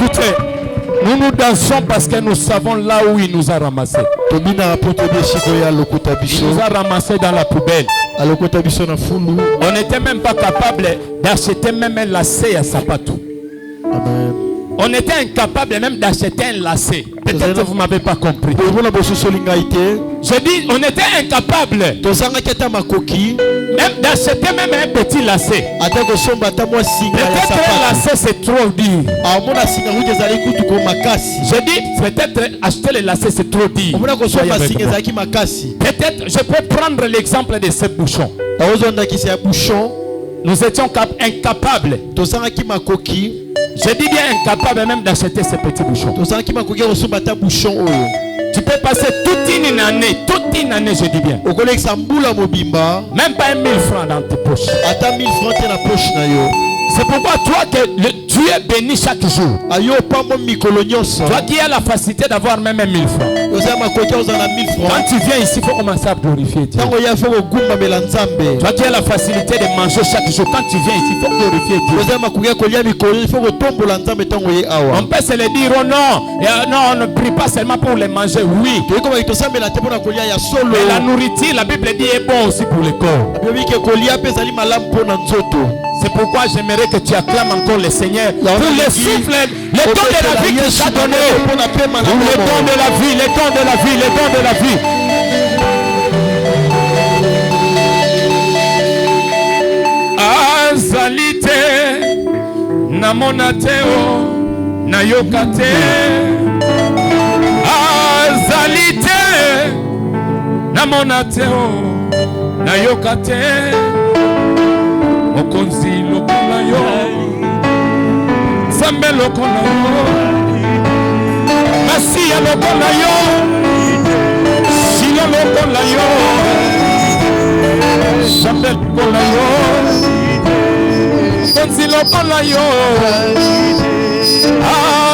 Écoutez, nous nous dansons parce que nous savons là où il nous a ramassés. Il nous a ramassés dans la poubelle. On n'était même pas capable d'acheter même un lacet à sapato. Amen. On était incapable même d'acheter un lacet. Peut-être que vous ne m'avez pas compris. Je dis, on était incapable même d'acheter même un petit lacet. Peut-être un lacet c'est trop dur. Je dis, peut-être acheter le lacet c'est trop dur. Peut-être, je peux prendre l'exemple de ce bouchon. Nous étions incapables. Je dis bien incapable même d'acheter ces petits bouchons. Tu peux passer toute une année, je dis bien. Même pas 1000 francs dans tes poches. C'est pourquoi toi que Dieu bénit chaque jour. Toi qui as la facilité d'avoir même 1000 francs. Quand tu viens ici, il faut commencer à glorifier Dieu. Toi qui as la facilité de manger chaque jour. Quand tu viens ici, il faut glorifier Dieu. On peut se le dire, oh non, non, on ne prie pas seulement pour les manger, oui. Mais la nourriture, la Bible dit, est bon aussi pour le corps. C'est pourquoi j'aimerais que tu acclames encore le Seigneur pour le souffle, le don de la vie qu'il t'a donné. Le don de la vie, le don de la vie, le don de la vie. Azalite namonateo nayokate. Azalite namonateo nayokate. Okonzi lokola yo, Zambe lokola yo, Masiya lokola yo, Shila lokola yo, Zambe lokola yo, Okonzi lokola yo,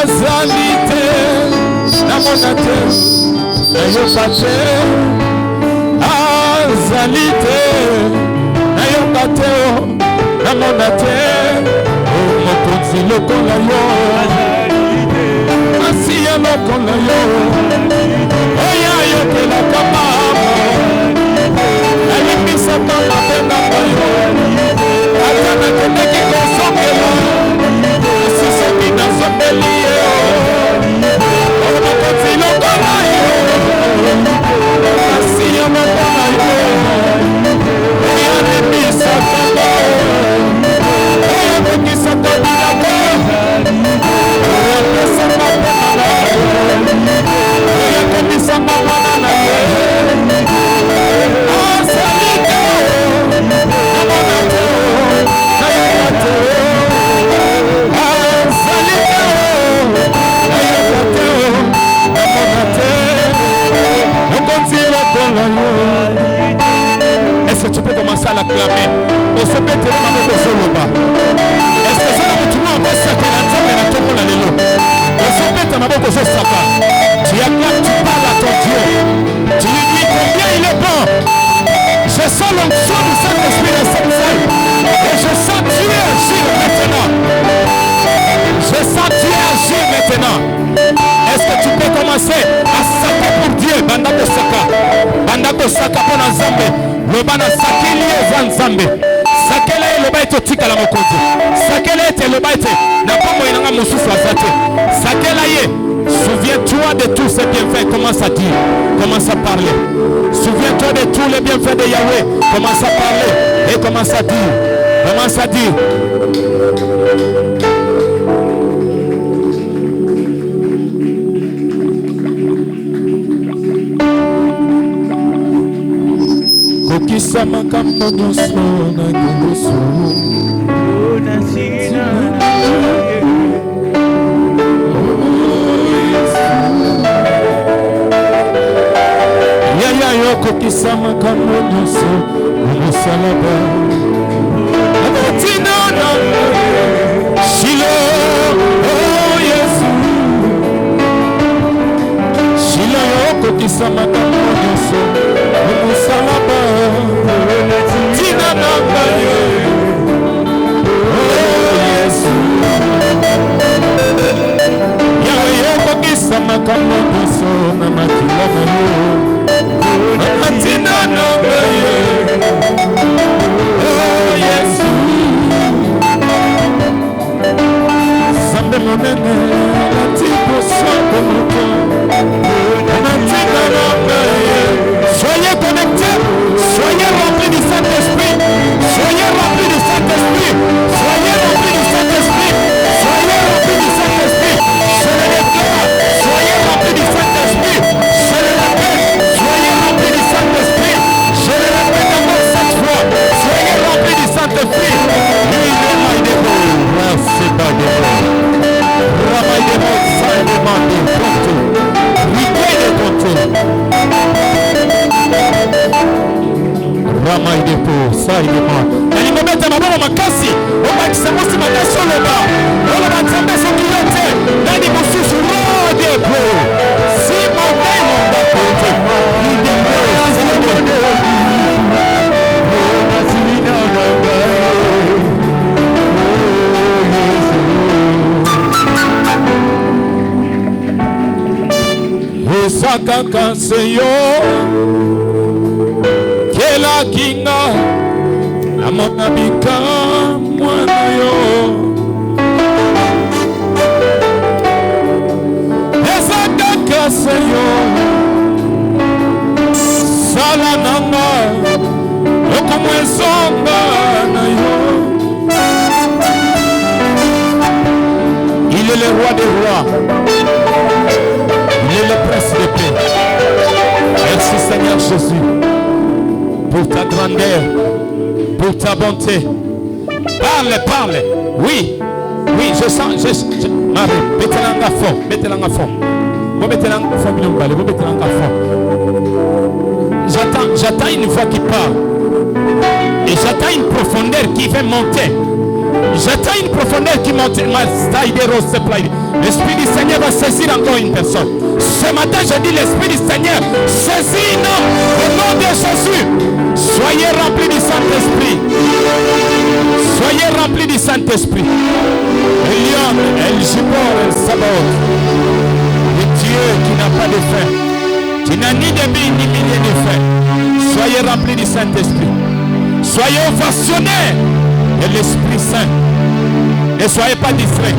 Azalite namonate nayokate, Azalite nayokate. Namonate, mokonzi lokola yo, Masiya lokola yo, oya yokela kama alimisa kama pena yo, atana kendeki kosongela, asisoki na sombeli yo, mokonzi lokola yo, Masiya lokola yo, oya alimisa kama Est-ce que tu peux commencer à l'acclamer? On se met tellement de choses au bas. Est-ce que ça va tout le monde va s'accueillir à la table de l'élo? On se met tellement de choses au bas. Tu acclames, tu parles à ton Dieu. Tu lui dis combien il est bon. Je sens l'onction du Saint-Esprit et Saint-Esprit. Et je sens Dieu agir maintenant. Je sens Dieu agir maintenant. Est-ce que tu peux commencer à saper pour Dieu? Bandako Saka. Bandako Saka pour Nzambe. Le bana sakeli eza Nzambe. Sakela e le baite tika la mokonzi. Sakela ete le baite. Na pombo inanga mosusu azate. Sakela ye. Souviens-toi de tous ces bienfaits. Commence à dire. Commence à parler. Souviens-toi de tous les bienfaits de Yahweh. Commence à parler. Et commence à dire. Commence à dire. Kokisa makambo nyonso na ngongoso Yaya yo kokisa makambo nyonso na mosalaba Atina na Shilo oh Yesu Shilo yo kokisa makambo nyonso na mosalaba Tina na Mayo oh Yesu Soyez connectés, soyez remplis du Saint-Esprit, soyez remplis du Saint-Esprit, soyez remplis du Saint-Esprit, soyez remplis du Saint-Esprit. Je le déclare, soyez remplis du Saint-Esprit. Je le répète, soyez remplis du Saint-Esprit. Je le répète encore cette fois, soyez remplis du Saint-Esprit. Nalimobeta maboko makasi obakisa mosi makasi oloba oloba nzambe soki yo te nani mosusu rodepo si mondai mondako te esakaka seyo kela kinga namona bikamwana yo ezakaka seyo sala nanga lokomo ezonga na yo. Il est le roi des rois, il est le prince de paix. Merci Seigneur Jésus pour ta grandeur, pour ta bonté. Parle, parle. Oui, oui, je sens. Marie, mettez-la fort, mettez-la fort. Vous mettez-la fort, vous mettez-la fort. J'attends une voix qui parle. Et j'attends une profondeur qui va monter. J'attends une profondeur qui monte. L'Esprit du Seigneur va saisir encore une personne. Ce matin, je dis l'Esprit du Seigneur saisit au nom de Jésus. Soyez remplis du Saint-Esprit. Soyez remplis du Saint-Esprit. Elion, El Gibor, El Sabaoth. Le Dieu qui n'a pas de fin, qui n'a ni début ni milieu de fin. Soyez remplis du Saint-Esprit. Soyez ovationnés de l'Esprit Saint. Ne soyez pas distraits.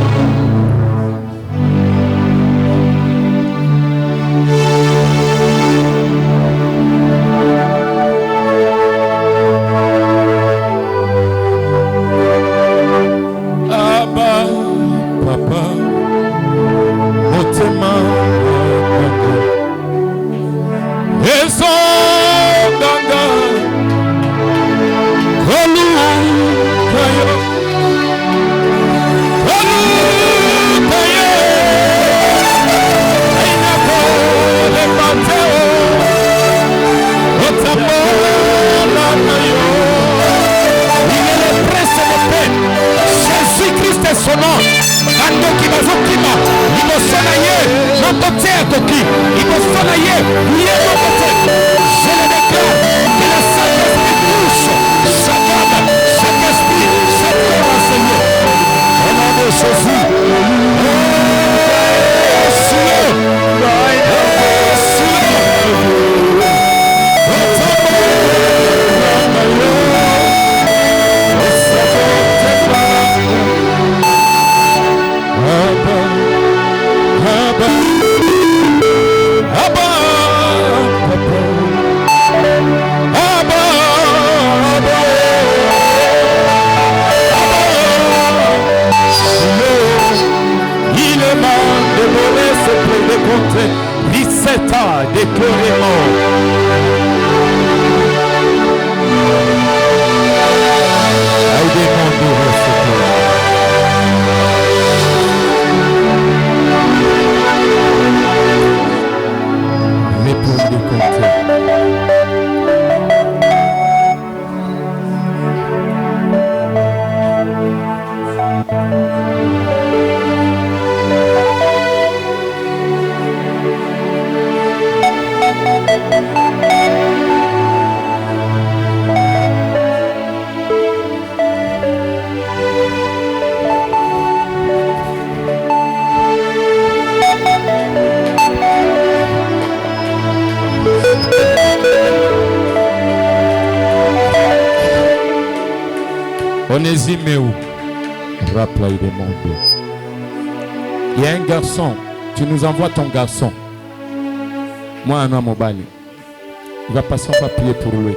Onésime où rappelez des mondes. Il y a un garçon, tu nous envoies ton garçon. Moi, un homme au Bali. Il va passer, on va prier pour lui.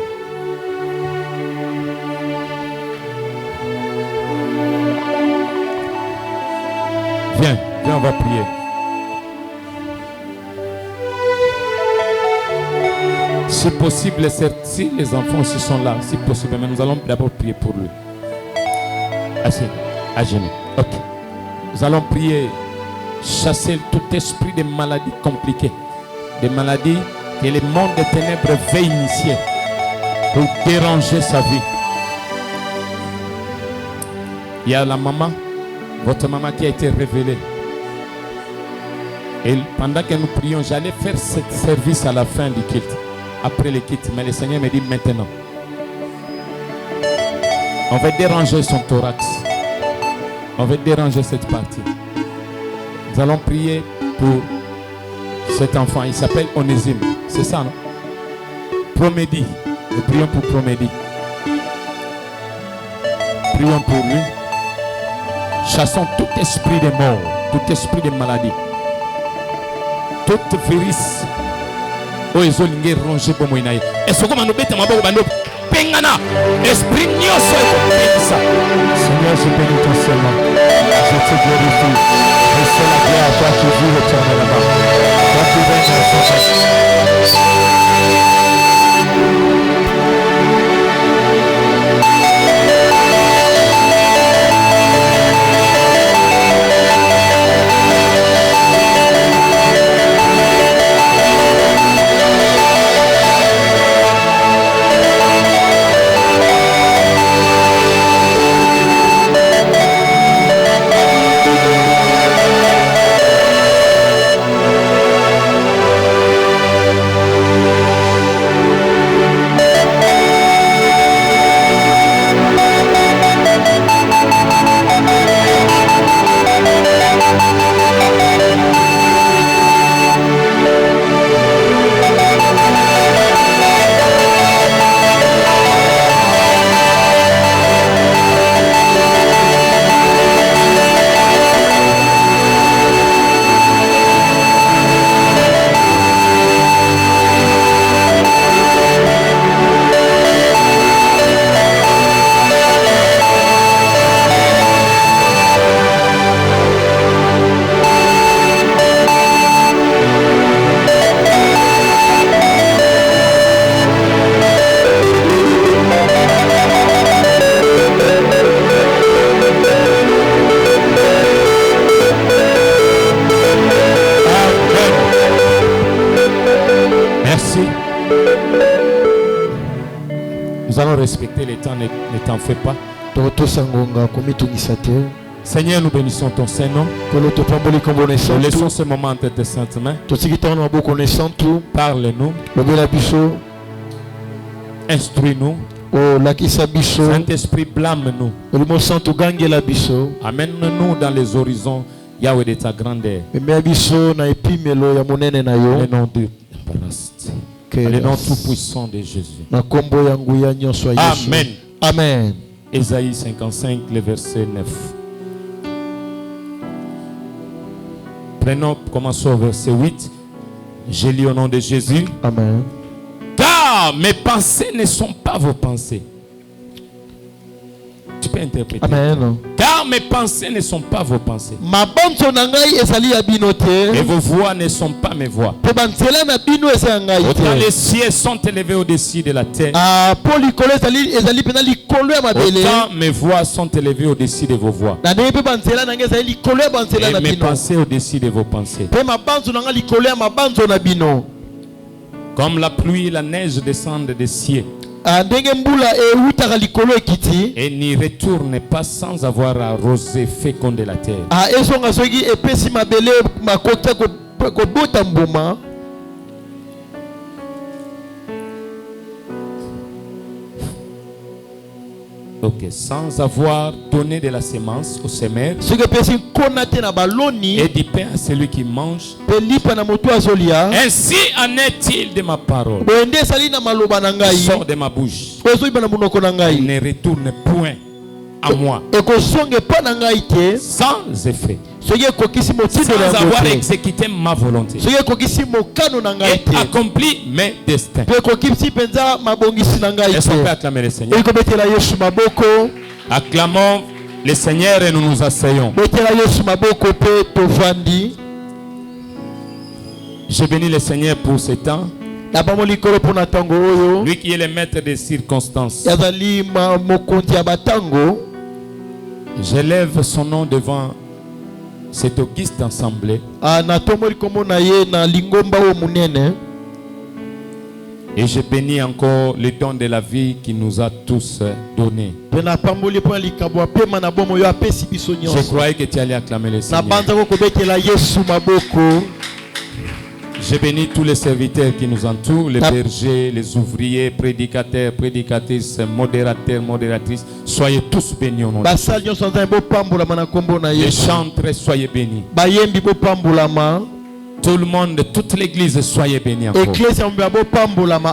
Viens, on va prier. Si possible, si les enfants aussi sont là, si possible, mais nous allons d'abord prier pour lui. Assis, à genoux. Ok. Nous allons prier, chasser tout esprit de maladies compliquées, des maladies que le monde des ténèbres veut initier pour déranger sa vie. Il y a la maman, votre maman qui a été révélée. Et pendant que nous prions, j'allais faire ce service à la fin du culte, après le culte, mais le Seigneur me dit maintenant. On va déranger son thorax. On va déranger cette partie. Nous allons prier pour cet enfant. Il s'appelle Onésime. C'est ça, non? Promédie. Nous prions pour Promédie. Prions pour lui. Chassons tout esprit de mort, tout esprit de maladie, tout virus. Oh, ils ont rongé pour moi. Et ce que nous bêtons, Pengana, esprit nyoso ça. Seigneur, je bénis ton Seigneur. Je te glorifie. Je sais la gloire à toi qui vis éternellement. Toi qui règnes respecter les temps, ne t'en fais pas. Seigneur, nous bénissons ton Saint-Nom. Nous laissons ce moment entre tes saintes mains. Parle-nous. Instruis-nous. Saint-Esprit, blâme-nous. Amène-nous dans les horizons, Yahweh, de ta grandeur. Le nom de Christ. Le nom tout-puissant de Jésus. Amen. Amen. Ésaïe 55, le verset 9. Commençons au verset 8. Je lis au nom de Jésus. Amen. Car mes pensées ne sont pas vos pensées. Tu peux interpréter. Amen. Car mes pensées ne sont pas vos pensées. Et vos voix ne sont pas mes voix. Autant les cieux sont élevés au-dessus de la terre. Autant mes voix sont élevées au-dessus de vos voix. Et mes pensées au-dessus de vos pensées. Comme la pluie et la neige descendent des cieux. Et n'y retourne pas sans avoir arrosé fécondé la terre. Ok, sans avoir donné de la semence au semeur et du pain à celui qui mange. Ainsi en est-il de ma parole. Sort de ma bouche. Il ne retourne point à moi. Sans effet. Sans avoir exécuté ma volonté. Et accompli mes destins. Est-ce qu'on peut acclamer le Seigneur? Acclamons le Seigneur et nous nous asseyons. Je bénis le Seigneur pour ce temps. Lui qui est le maître des circonstances. J'élève son nom devant cette auguste assemblée. Et je bénis encore le don de la vie qu'il nous a tous donné. Je croyais que tu allais acclamer le Seigneur. Je bénis tous les serviteurs qui nous entourent, les bergers, les ouvriers, prédicateurs, prédicatrices, modérateurs, modératrices. Soyez tous bénis au nom de Jésus. Les chantres, soyez bénis. Tout le monde, toute l'église, soyez bénis encore.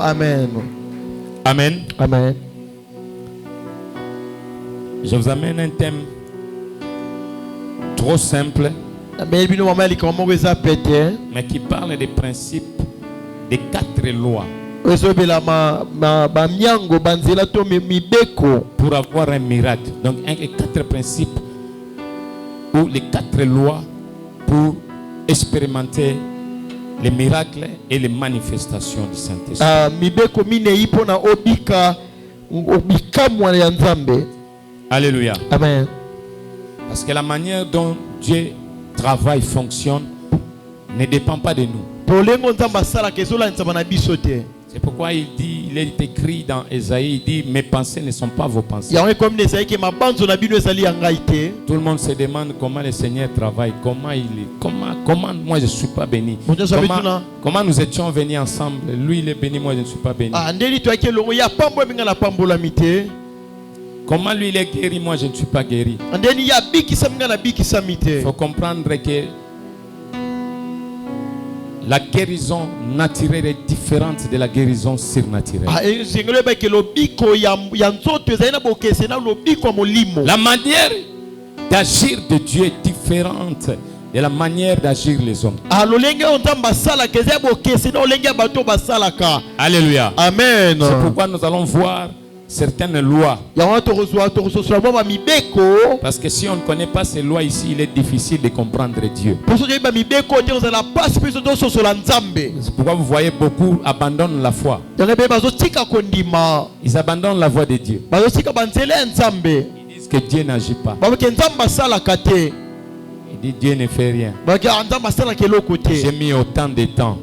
Amen. Amen. Amen. Je vous amène un thème trop simple, mais qui parle des principes des 4 lois pour avoir un miracle. Donc, les 4 principes ou les 4 lois pour expérimenter les miracles et les manifestations du Saint-Esprit. Alléluia. Amen. Parce que la manière dont Dieu travaille, fonctionne, ne dépend pas de nous. C'est pourquoi il est écrit dans Ésaïe, il dit, mes pensées ne sont pas vos pensées. Tout le monde se demande comment le Seigneur travaille, comment il est, comment moi je ne suis pas béni. Comment nous étions venus ensemble, lui il est béni, moi je ne suis pas béni. Comment lui il est guéri, moi je ne suis pas guéri. Il faut comprendre que la guérison naturelle est différente de la guérison surnaturelle. La manière d'agir de Dieu est différente de la manière d'agir les hommes. Alléluia. Amen. C'est pourquoi nous allons voir certaines lois. Parce que si on ne connaît pas ces lois ici, il est difficile de comprendre Dieu. C'est pourquoi vous voyez beaucoup abandonnent la foi. Ils abandonnent la voie de Dieu. Ils disent que Dieu n'agit pas. Il dit Dieu ne fait rien. J'ai mis autant de temps.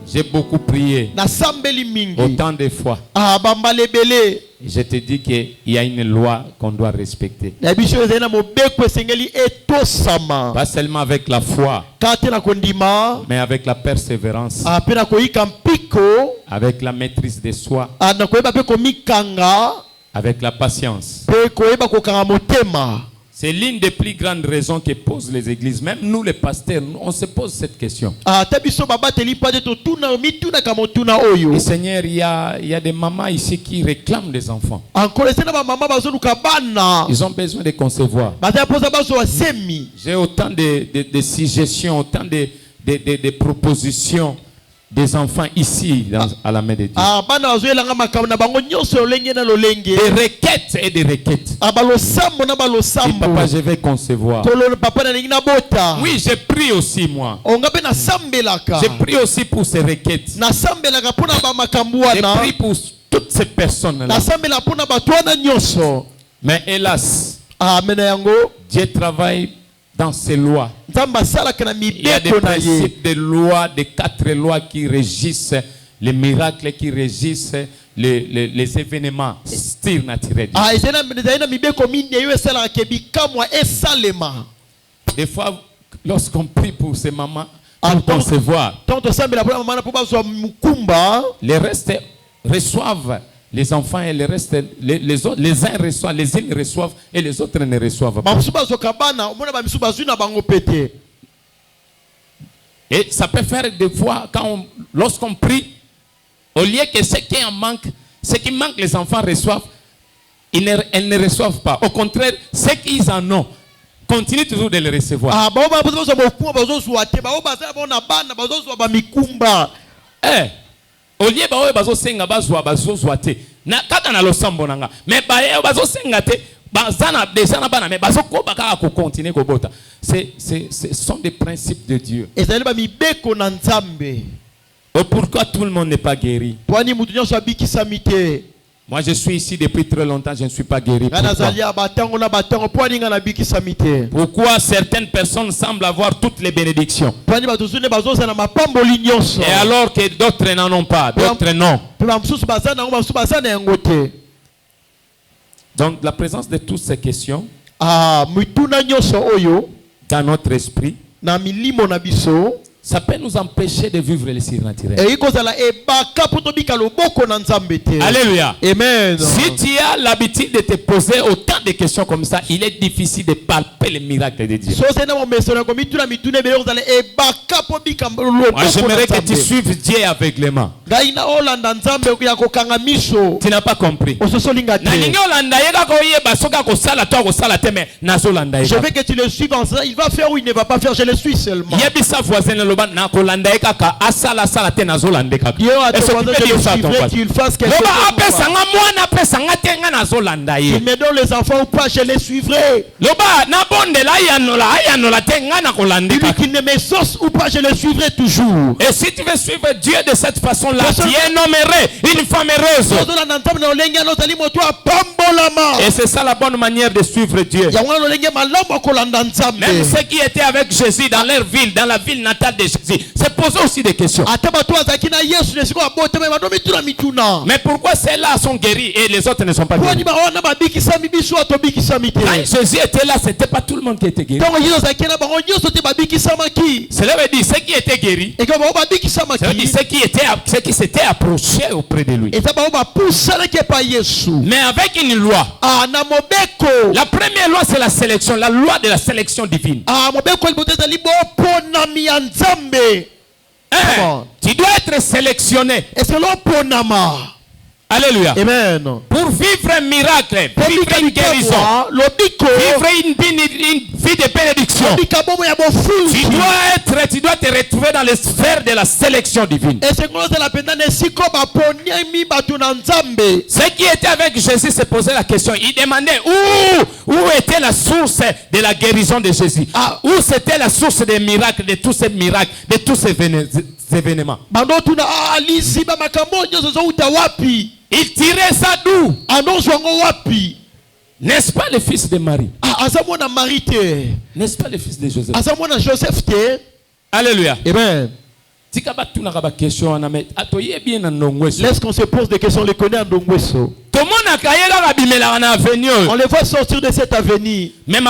J'ai beaucoup prié. Autant de fois. Je te dis qu'il y a une loi qu'on doit respecter. Pas seulement avec la foi, mais avec la persévérance, avec la maîtrise de soi, avec la patience. C'est l'une des plus grandes raisons que posent les églises. Même nous les pasteurs, on se pose cette question. Et Seigneur, il y a des mamans ici qui réclament des enfants. Ils ont besoin de concevoir. J'ai autant de suggestions, autant de propositions des enfants ici à la main de Dieu. Des requêtes et des requêtes. Et papa, je vais concevoir. Oui, j'ai prié aussi moi. J'ai prié aussi pour ces requêtes. J'ai prié pour toutes ces personnes-là. Mais hélas, Dieu travaille dans ces lois. Il y a des principes de lois, des 4 lois qui régissent les miracles, qui régissent les événements surnaturels. Des fois, lorsqu'on prie pour ces mamans, pour concevoir, les restes reçoivent les enfants et le reste, les autres, les uns reçoivent, les uns reçoivent et les autres ne reçoivent pas. Et ça peut faire des fois, lorsqu'on prie, au lieu que ce qui en manque, ce qui manque, les enfants reçoivent, elles ne reçoivent pas. Au contraire, ceux qu'ils en ont, continuent toujours de les recevoir. Au lieu de bazo senga bazo zwate na kaka na losambo nanga mais baye bazo senga te bazana déjà na bana mais bazo ko baka ko continuer ko bota ce sont des principes de Dieu. Et pourquoi tout le monde n'est pas guéri? Moi je suis ici depuis très longtemps, je ne suis pas guéri. Pourquoi certaines personnes semblent avoir toutes les bénédictions et alors que d'autres n'en ont pas, d'autres non? Donc la présence de toutes ces questions dans notre esprit, ça peut nous empêcher de vivre le surnaturel. Alléluia. Amen. Si tu as l'habitude de te poser autant de questions comme ça, il est difficile de palper les miracles de Dieu. Moi, j'aimerais que tu suives Dieu aveuglément. Tu n'as pas compris. Je veux que tu le suives en ça. Il va faire ou il ne va pas faire. Je le suis seulement. Est-ce qu'il fasse quelque chose. Il me donne les enfants ou pas, je les suivrai. Lui qui ne me sauce ou pas, je le suivrai toujours. Et si tu veux suivre Dieu de cette façon-là, tu nommerais une femme heureuse. Et c'est ça la bonne manière de suivre Dieu. Même ceux qui étaient avec Jésus dans leur ville, dans la ville natale de Jésus, se posaient aussi des questions. Mais pourquoi ceux-là sont guéris et les autres ne sont pas guéris? Quand Jésus était là, c'était pas tout le monde qui était guéri. Cela veut dire ceux qui étaient guéris. Cela veut dire ceux qui s'étaient approchés auprès de lui. Mais avec une loi. La première loi, c'est la sélection, la loi de la sélection divine. Tu dois être sélectionné. Alléluia. Amen. Pour vivre un miracle, vivre une guérison, vivre une vie de bénédiction, tu dois te retrouver dans les sphères de la sélection divine. Ceux qui étaient avec Jésus se posaient la question. Ils demandaient où était la source de la guérison de Jésus. Où c'était la source des miracles, de tous ces miracles, de tous ces événements. Il tirait ça d'où? N'est-ce pas le fils de Marie? N'est-ce pas le fils de Joseph? Alléluia. Amen. Laisse qu'on se pose des questions, on les connaît en Ndongweso. On les voit sortir de cet avenir. Mais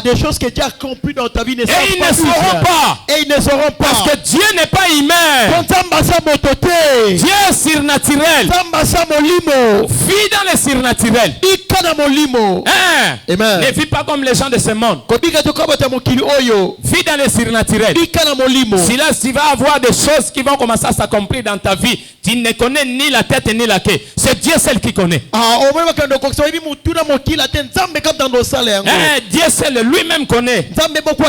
des choses que Dieu a accompli dans ta vie ne ils ne sauront pas. Et ils ne sauront pas. Parce que Dieu n'est pas humain. Dieu est surnaturel. Vis dans le surnaturel. Ne vis pas comme les gens de ce monde. Vis dans le surnaturel. Si là tu vas avoir des choses qui vont commencer à s'accomplir dans ta vie, tu ne connais ni la tête ni la queue. C'est Dieu seul qui connaît. Dieu seul lui-même connaît.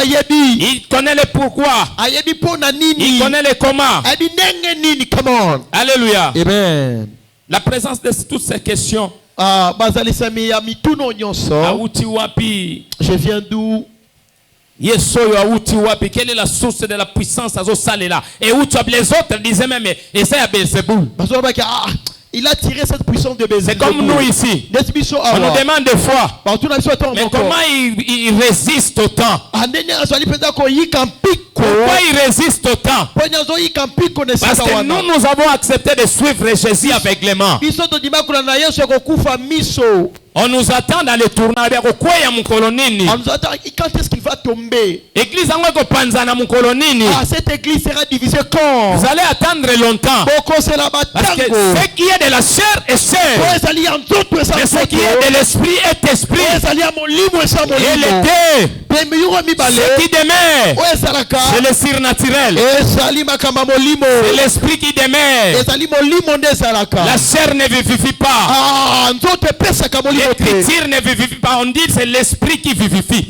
Il connaît le pourquoi. Il connaît le comment. Alléluia. Amen. La présence de toutes ces questions. Je viens d'où? Quelle est la source de la puissance à là? Et où tu as les autres disaient même et ça y a Belzéboul. Il a tiré cette puissance de Belzéboul. C'est comme nous ici. On nous demande des fois. Mais comment il résiste autant? Pourquoi il résiste autant? Parce que nous avons accepté de suivre Jésus aveuglément. On nous attend dans les tournages. On nous attend quand est-ce qu'il va tomber? Église yango ekopanzana mukolo nini? Cette église sera divisée quand? Vous allez attendre longtemps. Parce que ce qui est de la chair est chair. Mais ce qui est de l'esprit est esprit. Et l'été, ce qui demeure, c'est le surnaturel. C'est l'esprit qui demeure. La chair ne vivifie pas. L'écriture ne vivifie pas. On dit c'est l'esprit qui vivifie.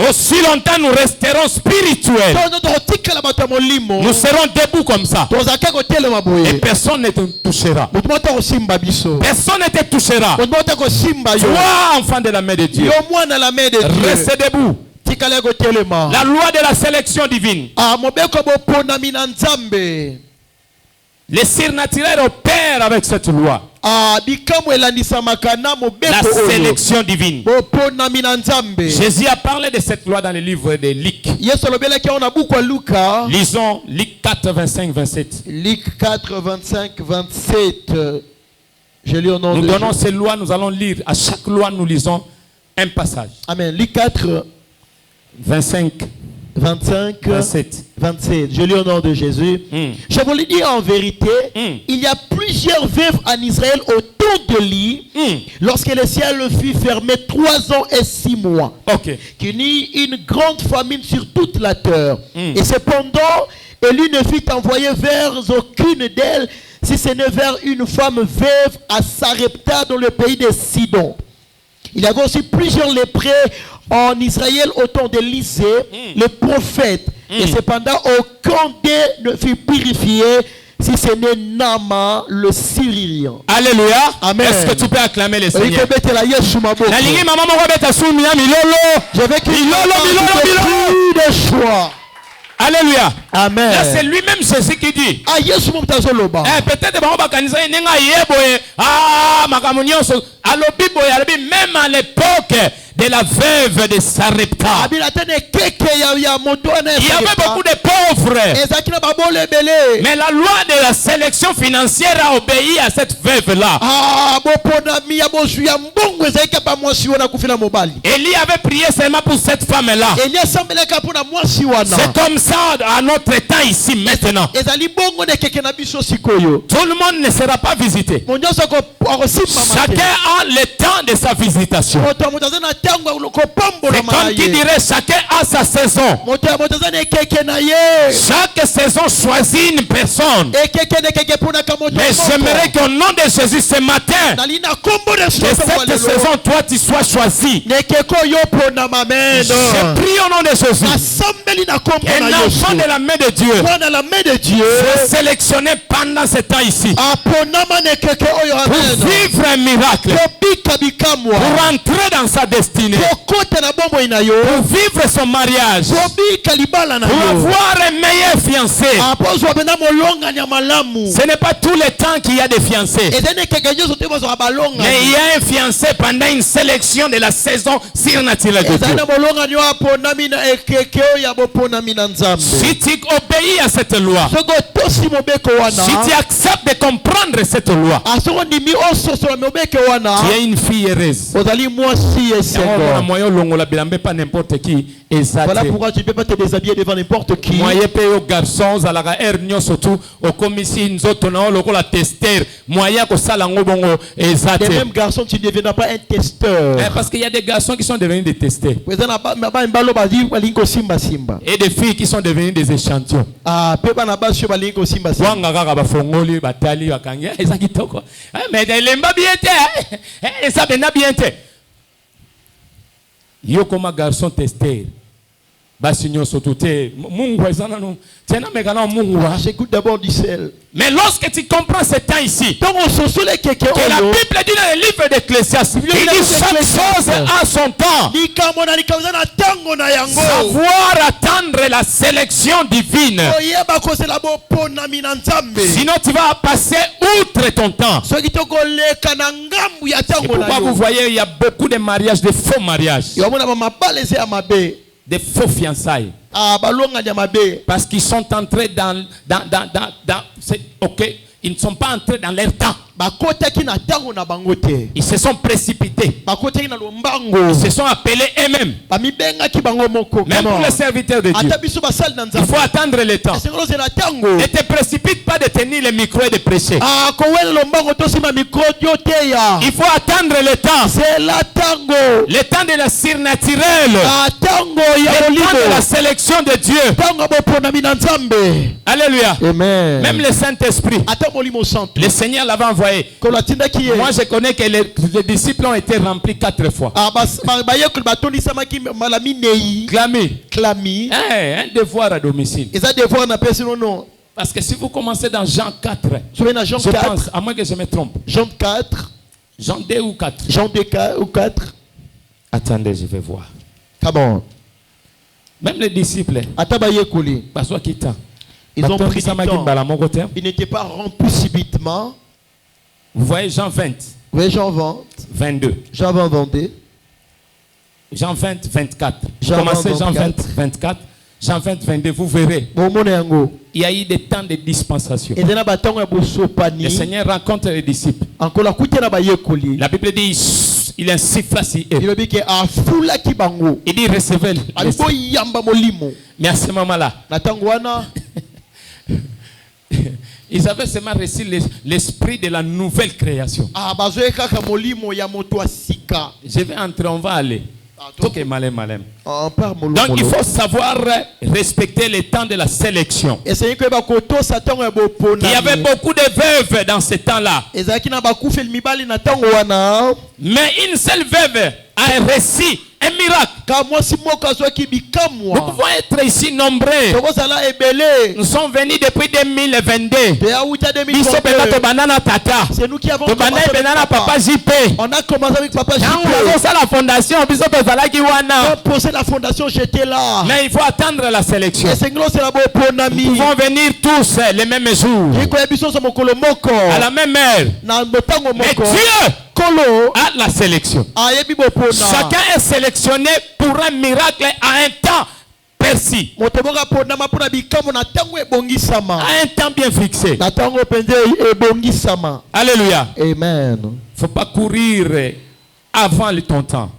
Aussi longtemps nous resterons spirituels. Nous serons debout comme ça. Et personne ne te touchera. Personne ne te touchera. Toi, enfant de la main de Dieu, reste debout. La loi de la sélection divine. Le surnaturel opère avec cette loi. La sélection divine. Jésus a parlé de cette loi dans le livre de Luc. Lisons Luc 4, 25, 27. Luc 4, 25, 27. Je lis au nom nous de donnons ces lois, nous allons lire. À chaque loi, nous lisons un passage. Amen. Luc 4, 25, 27. 27. Je lis au nom de Jésus. Je vous le dis en vérité, il y a plusieurs veuves en Israël autour de lui, lorsque le ciel fut fermé 3 ans et 6 mois, qu'il y eut une grande famine sur toute la terre. Et cependant, Élie ne fut envoyé vers aucune d'elles, si ce n'est vers une femme veuve à Sarepta dans le pays de Sidon. Il y avait aussi plusieurs lépreux en Israël au temps d'Élisée, le prophète. Et cependant, aucun d'eux ne fut purifié, si ce n'est Naaman le Syrien. Alléluia. Amen. Est-ce que tu peux acclamer le Seigneur? Je vais qu'il y ait de choix. Alléluia. Amen. Là, c'est lui-même Jésus qui dit. Peut-être même à l'époque de la veuve de Sarepta, il y avait beaucoup de pauvres. Mais la loi de la sélection financière a obéi à cette veuve-là. Élie avait prié seulement pour cette femme-là. C'est comme ça à notre temps ici maintenant. Tout le monde ne sera pas visité. Chacun a le temps de sa visitation. C'est comme qui dirait chacun a sa saison. Chaque saison choisit une personne. Mais j'aimerais qu'au nom de Jésus ce matin, que cette saison toi tu sois choisi. Je prie au nom de Jésus. Un enfant de la main de Dieu soit sélectionné pendant ce temps ici pour vivre un miracle, pour entrer dans sa destinée, pour vivre son mariage, pour avoir un meilleur fiancé. Ce n'est pas tout le temps qu'il y a des fiancés, mais il y a un fiancé pendant une sélection de la saison surnaturelle de Dieu. Si tu obéis à cette loi, si tu acceptes de comprendre cette loi, tu es une fille heureuse. Voilà pourquoi tu ne peux pas te déshabiller devant n'importe qui. Les mêmes garçons, tu ne deviendras pas un testeur. Parce qu'il y a des garçons qui sont devenus des testeurs et des filles qui sont devenues des échantillons. Yo comme garçon testeur. J'écoute d'abord du sel. Mais lorsque tu comprends ce temps ici, que la Bible dit dans le livre d'Ecclésiaste, il dit chaque chose a son temps. Savoir attendre la sélection divine. Sinon tu vas passer outre ton temps. C'est pourquoi vous voyez il y a beaucoup de mariages, de faux mariages, des faux fiançailles. Parce qu'ils sont entrés dans ils ne sont pas entrés dans leur temps. Ils se sont précipités. bango. Ils se sont appelés eux-mêmes. Même pour les serviteurs de Dieu. Il faut attendre le temps. Ne te précipite pas de tenir le micro et de prêcher. Il faut attendre le temps. Le temps de la surnaturelle. Le temps de la sélection de Dieu. Alléluia. Amen. Même le Saint-Esprit. Le Seigneur l'avait envoyé. Moi je connais que les disciples ont été remplis 4 fois. Clami. Un devoir à domicile. Parce que si vous commencez dans Jean 4, je pense, à moins que je me trompe. Jean 4. Jean 2 ou 4. Jean 2 ou 4. Attendez, je vais voir. Comment? Même les disciples. Ils ont pris du temps. Ils n'étaient pas remplis subitement. Vous voyez Jean 20. Vous voyez Jean 20. 22. Jean 20, 22. Jean 20, 24. Commencez Jean 20, 24. Jean 20, 22, vous verrez. Il y a eu des temps de dispensation. Le Seigneur rencontre les disciples. La Bible dit il insuffla sur eux. Il dit recevez. Mais à ce moment-là, ils avaient seulement reçu l'esprit de la nouvelle création. Je vais entrer, on va aller. Donc il faut savoir respecter le temps de la sélection. Il y avait beaucoup de veuves dans ce temps-là. Mais une seule veuve a reçu un miracle. Nous pouvons être ici nombreux. Nous sommes venus depuis 2022. C'est nous qui avons commencé Papa JP. On a commencé avec Papa JP. La fondation, poser la fondation, j'étais là. Mais il faut attendre la sélection. Nous pouvons venir tous les mêmes jours, à la même heure. Mais Dieu a la sélection. Chacun est sélectionné pour un miracle à un temps précis, à un temps bien fixé. Alléluia. Amen. Il ne faut pas courir avant ton temps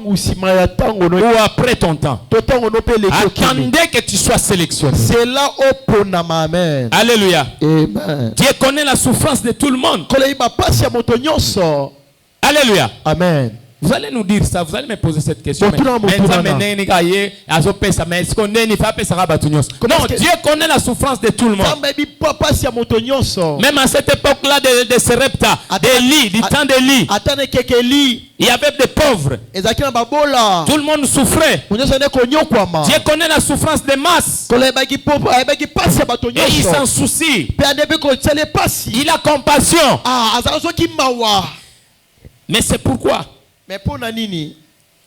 ou après ton temps. Attendez que tu sois sélectionné. Amen. Alléluia. Amen. Dieu connaît la souffrance de tout le monde. Alléluia. Amen. Vous allez nous dire ça, vous allez me poser cette question. Non, Dieu connaît la souffrance de tout le monde. Même à cette époque-là de Serepta, d'Élie, du temps d'Élie, il y avait des pauvres. Tout le monde souffrait. Dieu connaît la souffrance des masses. Et il s'en soucie. Il a compassion. Mais c'est pourquoi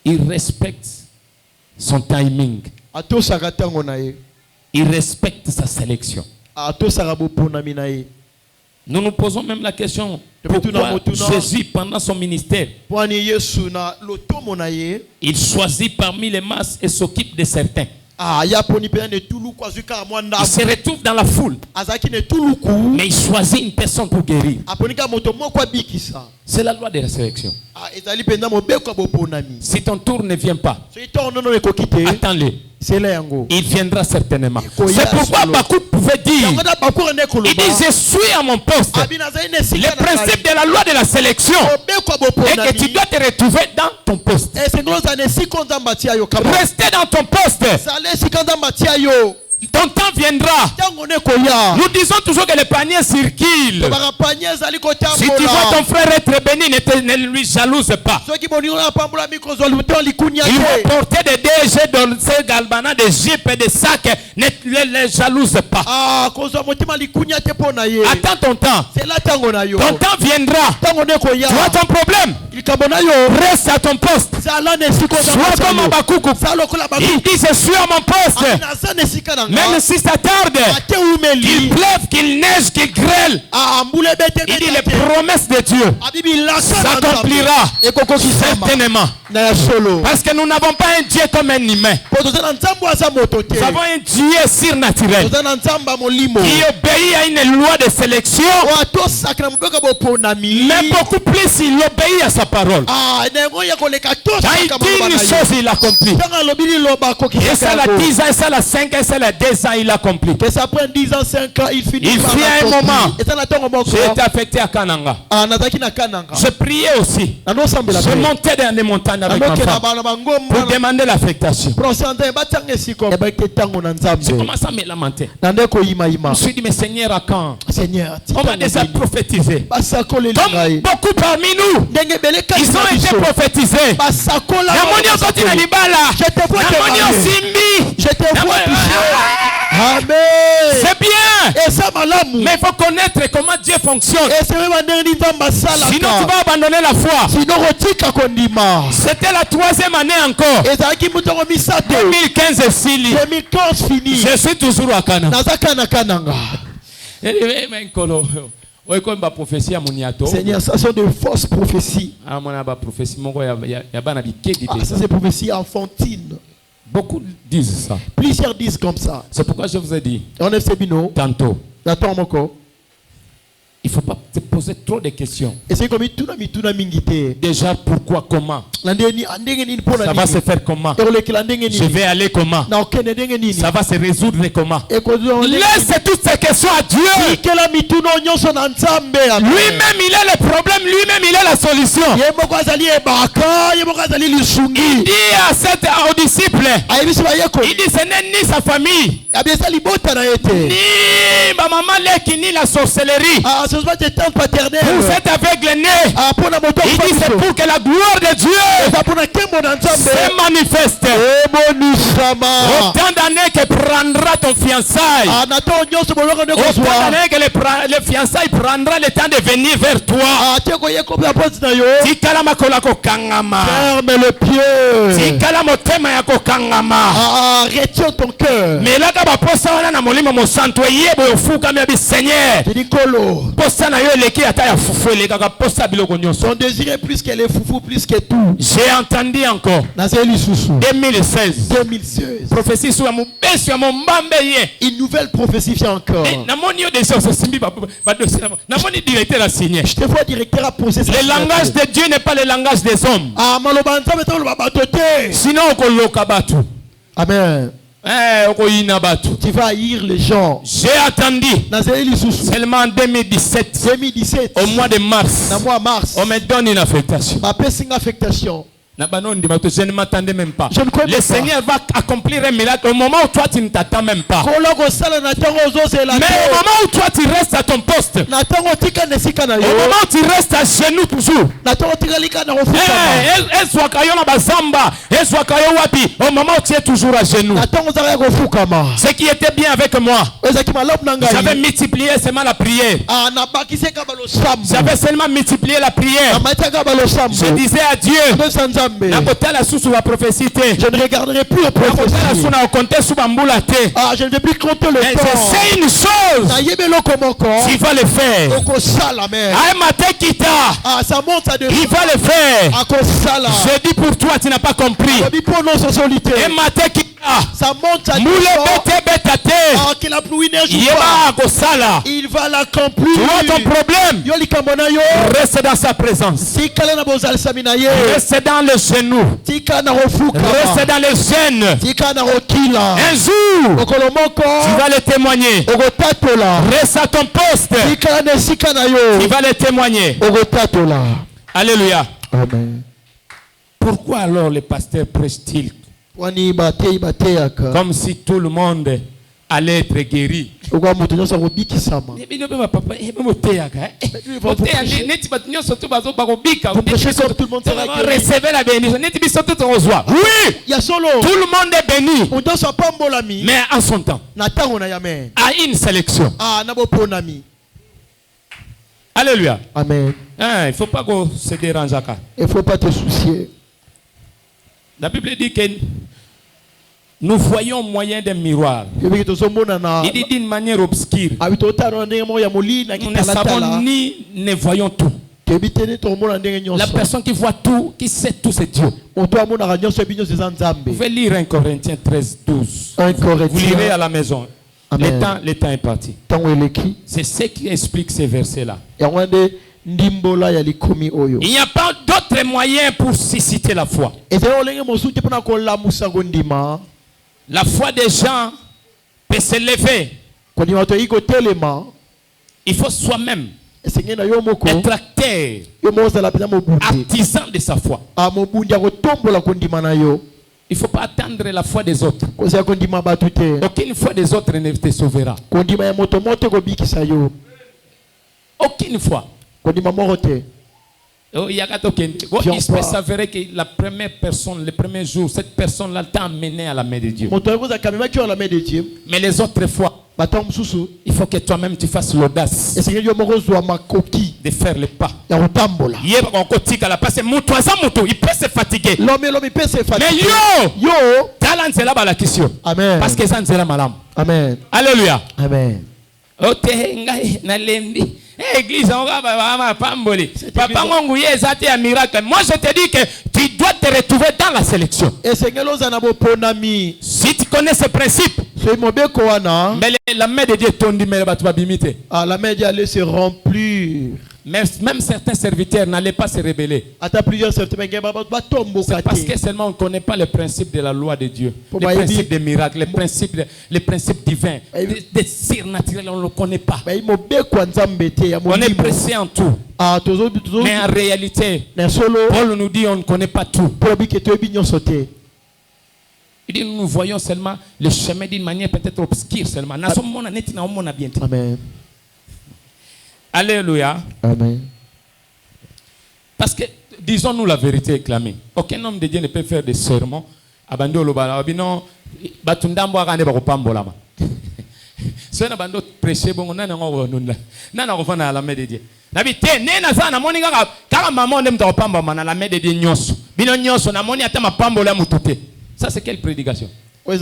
il respecte son timing. Il respecte sa sélection. Nous nous posons même la question, pourquoi Jésus, pendant son ministère, il choisit parmi les masses et s'occupe de certains. Il se retrouve dans la foule, mais il choisit une personne pour guérir. C'est la loi de la sélection. Si ton tour ne vient pas, attends-le. Il viendra certainement. C'est pourquoi Bakouk pouvait dire, il dit je suis à mon poste. Le principe de la loi de la sélection est que tu dois te retrouver dans ton poste. Rester dans ton poste. Ton temps viendra. Nous disons toujours que le panier circule. Si tu vois ton frère être béni, ne lui jalouse pas. Il va porter des DG, de galbana, des jupes et des sacs. Ne les jalouse pas. Attends ton temps. Ton temps viendra. Tu vois ton problème. Reste à ton poste. Sois comme Abakouk. Il dit je suis à mon poste. Mais même si ça tarde, qu'il pleuve, qu'il neige, qu'il grêle, il dit les promesses de Dieu s'accomplira certainement. Parce que nous n'avons pas un Dieu comme un humain. Nous avons un Dieu surnaturel qui obéit à une loi de sélection, mais beaucoup plus il obéit à sa parole. Quand il dit une chose, il accomplit. Et ça la 10 ans, et ça la 5 ans, et ça la 2 ans, il accomplit. Que ça prend 10 ans, 5 ans, il finit. Il fit un moment. J'ai été affecté à Kananga. Je priais aussi. Je montais dans les montagnes avec ma femme pour demander l'affectation. J'ai commencé à me lamenter. Je me suis dit, mais Seigneur, à quand? On va déjà prophétiser. Comme beaucoup parmi nous, ils ont été prophétisés. C'est bien. Mais il faut connaître comment Dieu fonctionne. Sinon tu vas abandonner la foi. C'était la 3e année encore. 2015 fini. Je suis toujours à Kananga. Seigneur, ça sont de fausses prophéties. Ça c'est prophétie enfantine. Beaucoup disent ça. Plusieurs disent comme ça. C'est pourquoi je vous ai dit tantôt. Il ne faut pas te poser trop de questions. Déjà, pourquoi, comment? Ça va se faire comment? Je vais aller comment? Ça va se résoudre comment? Laisse toutes ces questions à Dieu. Lui-même, il a le problème. Lui-même, il a la solution. Il dit aux disciples, il dit ce n'est ni sa famille, ni ma maman ni la sorcellerie. Vous êtes aveugle né. Il dit c'est pour que la gloire de Dieu se manifeste. Autant d'années que prendra ton fiançaille. Autant d'années que le fiançaille prendra le temps de venir vers toi. Tikala makola ko kangama. Ferme le pied. Tikala motema ya ko kangama. Retiens ton cœur. Mais là kaba posa wana na molimo mo santo yebo yofuka mi Seigneur. Son désir est plus que les foufous, plus que tout. J'ai entendu encore 2016 prophétie sur une nouvelle prophétie vient encore. Je te vois directeur à poser ça. Le langage de Dieu n'est pas le langage des hommes. Sinon amen. Tu vas haïr les gens. J'ai attendu seulement en 2017 au mois de mars. On me donne une affectation. Je ne m'attendais même pas. Le Seigneur va accomplir un miracle au moment où toi tu ne t'attends même pas. Mais au moment où toi tu restes à ton poste, au moment où tu restes à genoux toujours, au moment où tu es toujours à genoux, ce qui était bien avec moi, j'avais multiplié seulement la prière. J'avais seulement multiplié la prière. Je disais à Dieu, je ne regarderai plus le prophétie. Je ne vais plus compter le temps. C'est une chose. Tu vas le faire. Il va le faire. Je dis pour toi, tu n'as pas compris. Ça monte à il va l'accomplir. Tu vois ton problème? Reste dans sa présence. Reste dans le genou. Reste dans le gène. Un jour, tu vas le témoigner. Reste à ton poste. Tu vas le témoigner. Alléluia. Amen. Pourquoi alors les pasteurs prêchent-ils comme si tout le monde allait être guéri? Vous prêchez comme tout le monde sera guéri. Recevez la bénédiction. Oui, tout le monde est béni, mais en son temps, à une sélection. Alléluia. Amen. Il ne faut pas qu'on se dérange. Il ne faut pas te soucier. La Bible dit que nous voyons moyen d'un miroir. Il dit d'une manière obscure. Nous ne savons ni ne voyons tout. La personne qui voit tout, qui sait tout, c'est Dieu. Vous pouvez lire 1 Corinthiens 13, 12. Vous lirez à la maison. Le temps est parti. C'est ce qui explique ces versets-là. Il n'y a pas d'autre moyen pour susciter la foi. La foi des gens peut s'élever. Il faut soi-même être acteur, artisan de sa foi. Il ne faut pas attendre la foi des autres. Aucune foi des autres ne te sauvera. Aucune foi. Il peut s'avérer que la première personne, le premier jour, cette personne-là t'a amené à la main de Dieu. Mais les autres fois, il faut que toi-même tu fasses l'audace de faire le pas. Il peut se fatiguer. Mais Amen. Parce que ça ne sera malade. Amen. Alléluia. Amen. Église, Papa miracle. Moi je te dis que tu dois te retrouver dans la sélection. Si tu connais ce principe, mais la main de Dieu tombe, mais la main de Dieu allait se remplir. Même certains serviteurs n'allaient pas se rébeller. C'est parce que seulement on ne connaît pas le principe de la loi de Dieu, le principe des miracles, les principes divins, des surnaturels, on ne le connaît pas. On est pressé en tout. Mais en réalité, Paul nous dit on ne connaît pas tout. Il dit nous voyons seulement le chemin d'une manière peut-être obscure seulement. Amen. Alléluia. Amen. Parce que, disons-nous la vérité éclamée. Aucun homme de Dieu ne peut faire des sermons. Abandon batundambo akande bakopambolama. So na bando prêcher bon nana ngo nunda. Nana ko fana la main de Dieu. Nabi te nena sana moni kaka maman ndem takopamba mana la main de Dieu nyonso. Bino nyonso na moni ata mapambola mutute. Ça c'est quelle prédication? Le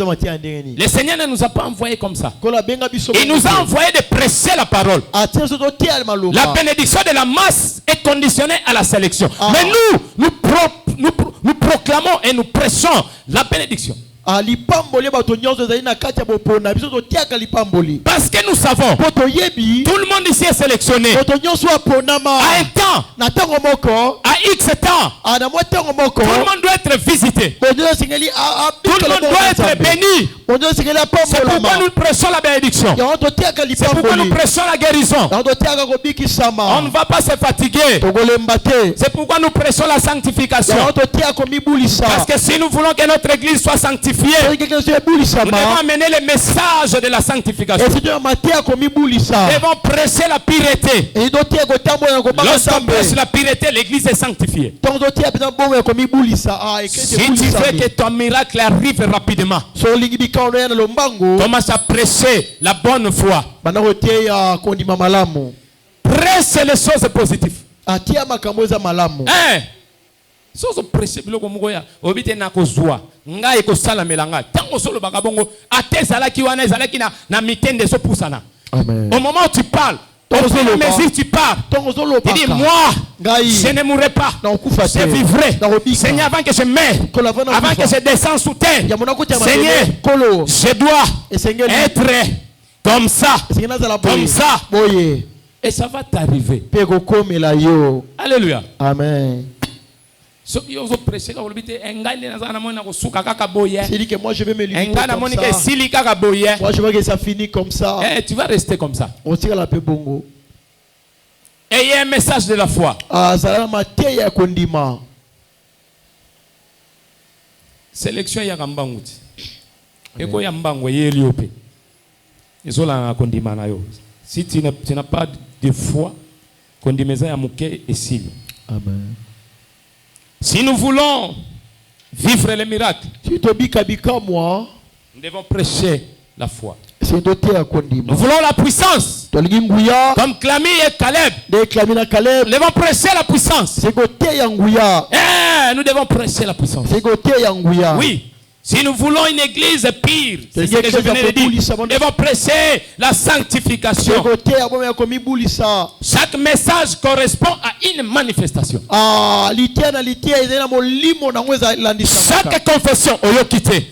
Seigneur ne nous a pas envoyé comme ça. Il nous a envoyé de prêcher la parole. La bénédiction de la masse est conditionnée à la sélection. Mais nous proclamons et nous prêchons la bénédiction. Parce que nous savons, tout le monde ici est sélectionné. À un temps, à X temps, tout le monde doit être visité. Tout le monde doit être béni. C'est pourquoi nous prêchons la bénédiction. C'est pourquoi nous prêchons la guérison. On ne va pas se fatiguer. C'est pourquoi nous prêchons la sanctification. Parce que si nous voulons que notre église soit sanctifiée, nous devons amener le message de la sanctification. Nous devons prêcher la pureté. Lorsqu'on prêche la pureté, l'église est sanctifiée. Si tu veux que ton miracle arrive rapidement, commence à prêcher la bonne foi. Prêche les choses positives. Soso prêcher biloko moko ya obite na kozwa ngai ko sala melanga tango solo bakabongo atezala ki wana ezala ki na mitende so pusana. Amen. Au moment où tu parles, au mesure où tu parles, tu dis moi je ne mourrai pas, je vivrai. Seigneur, avant que je meure, avant que je descende sous terre, Seigneur, je dois être comme ça, comme ça, et ça va t'arriver. Alléluia. Amen. C'est dit que moi je vais me limiter comme ça. Moi je veux que ça finisse comme ça. Tu vas rester comme ça. Et il y a un message de la foi. Sélection ya kambanguti. Eko ya mbango yeliope. Izola na kondima na yo. Si tu n'as pas de foi, kondimeza ya muke esili. Amen. Si nous voulons vivre les miracles, nous devons prêcher la foi. Nous voulons la puissance. Comme Clami et Caleb. Nous devons prêcher la puissance. Nous devons prêcher la puissance. Oui. Si nous voulons une église pire, c'est ce que je venais de dire. Devons prêcher la sanctification. Chaque message correspond à une manifestation. Chaque confession, oyo kite.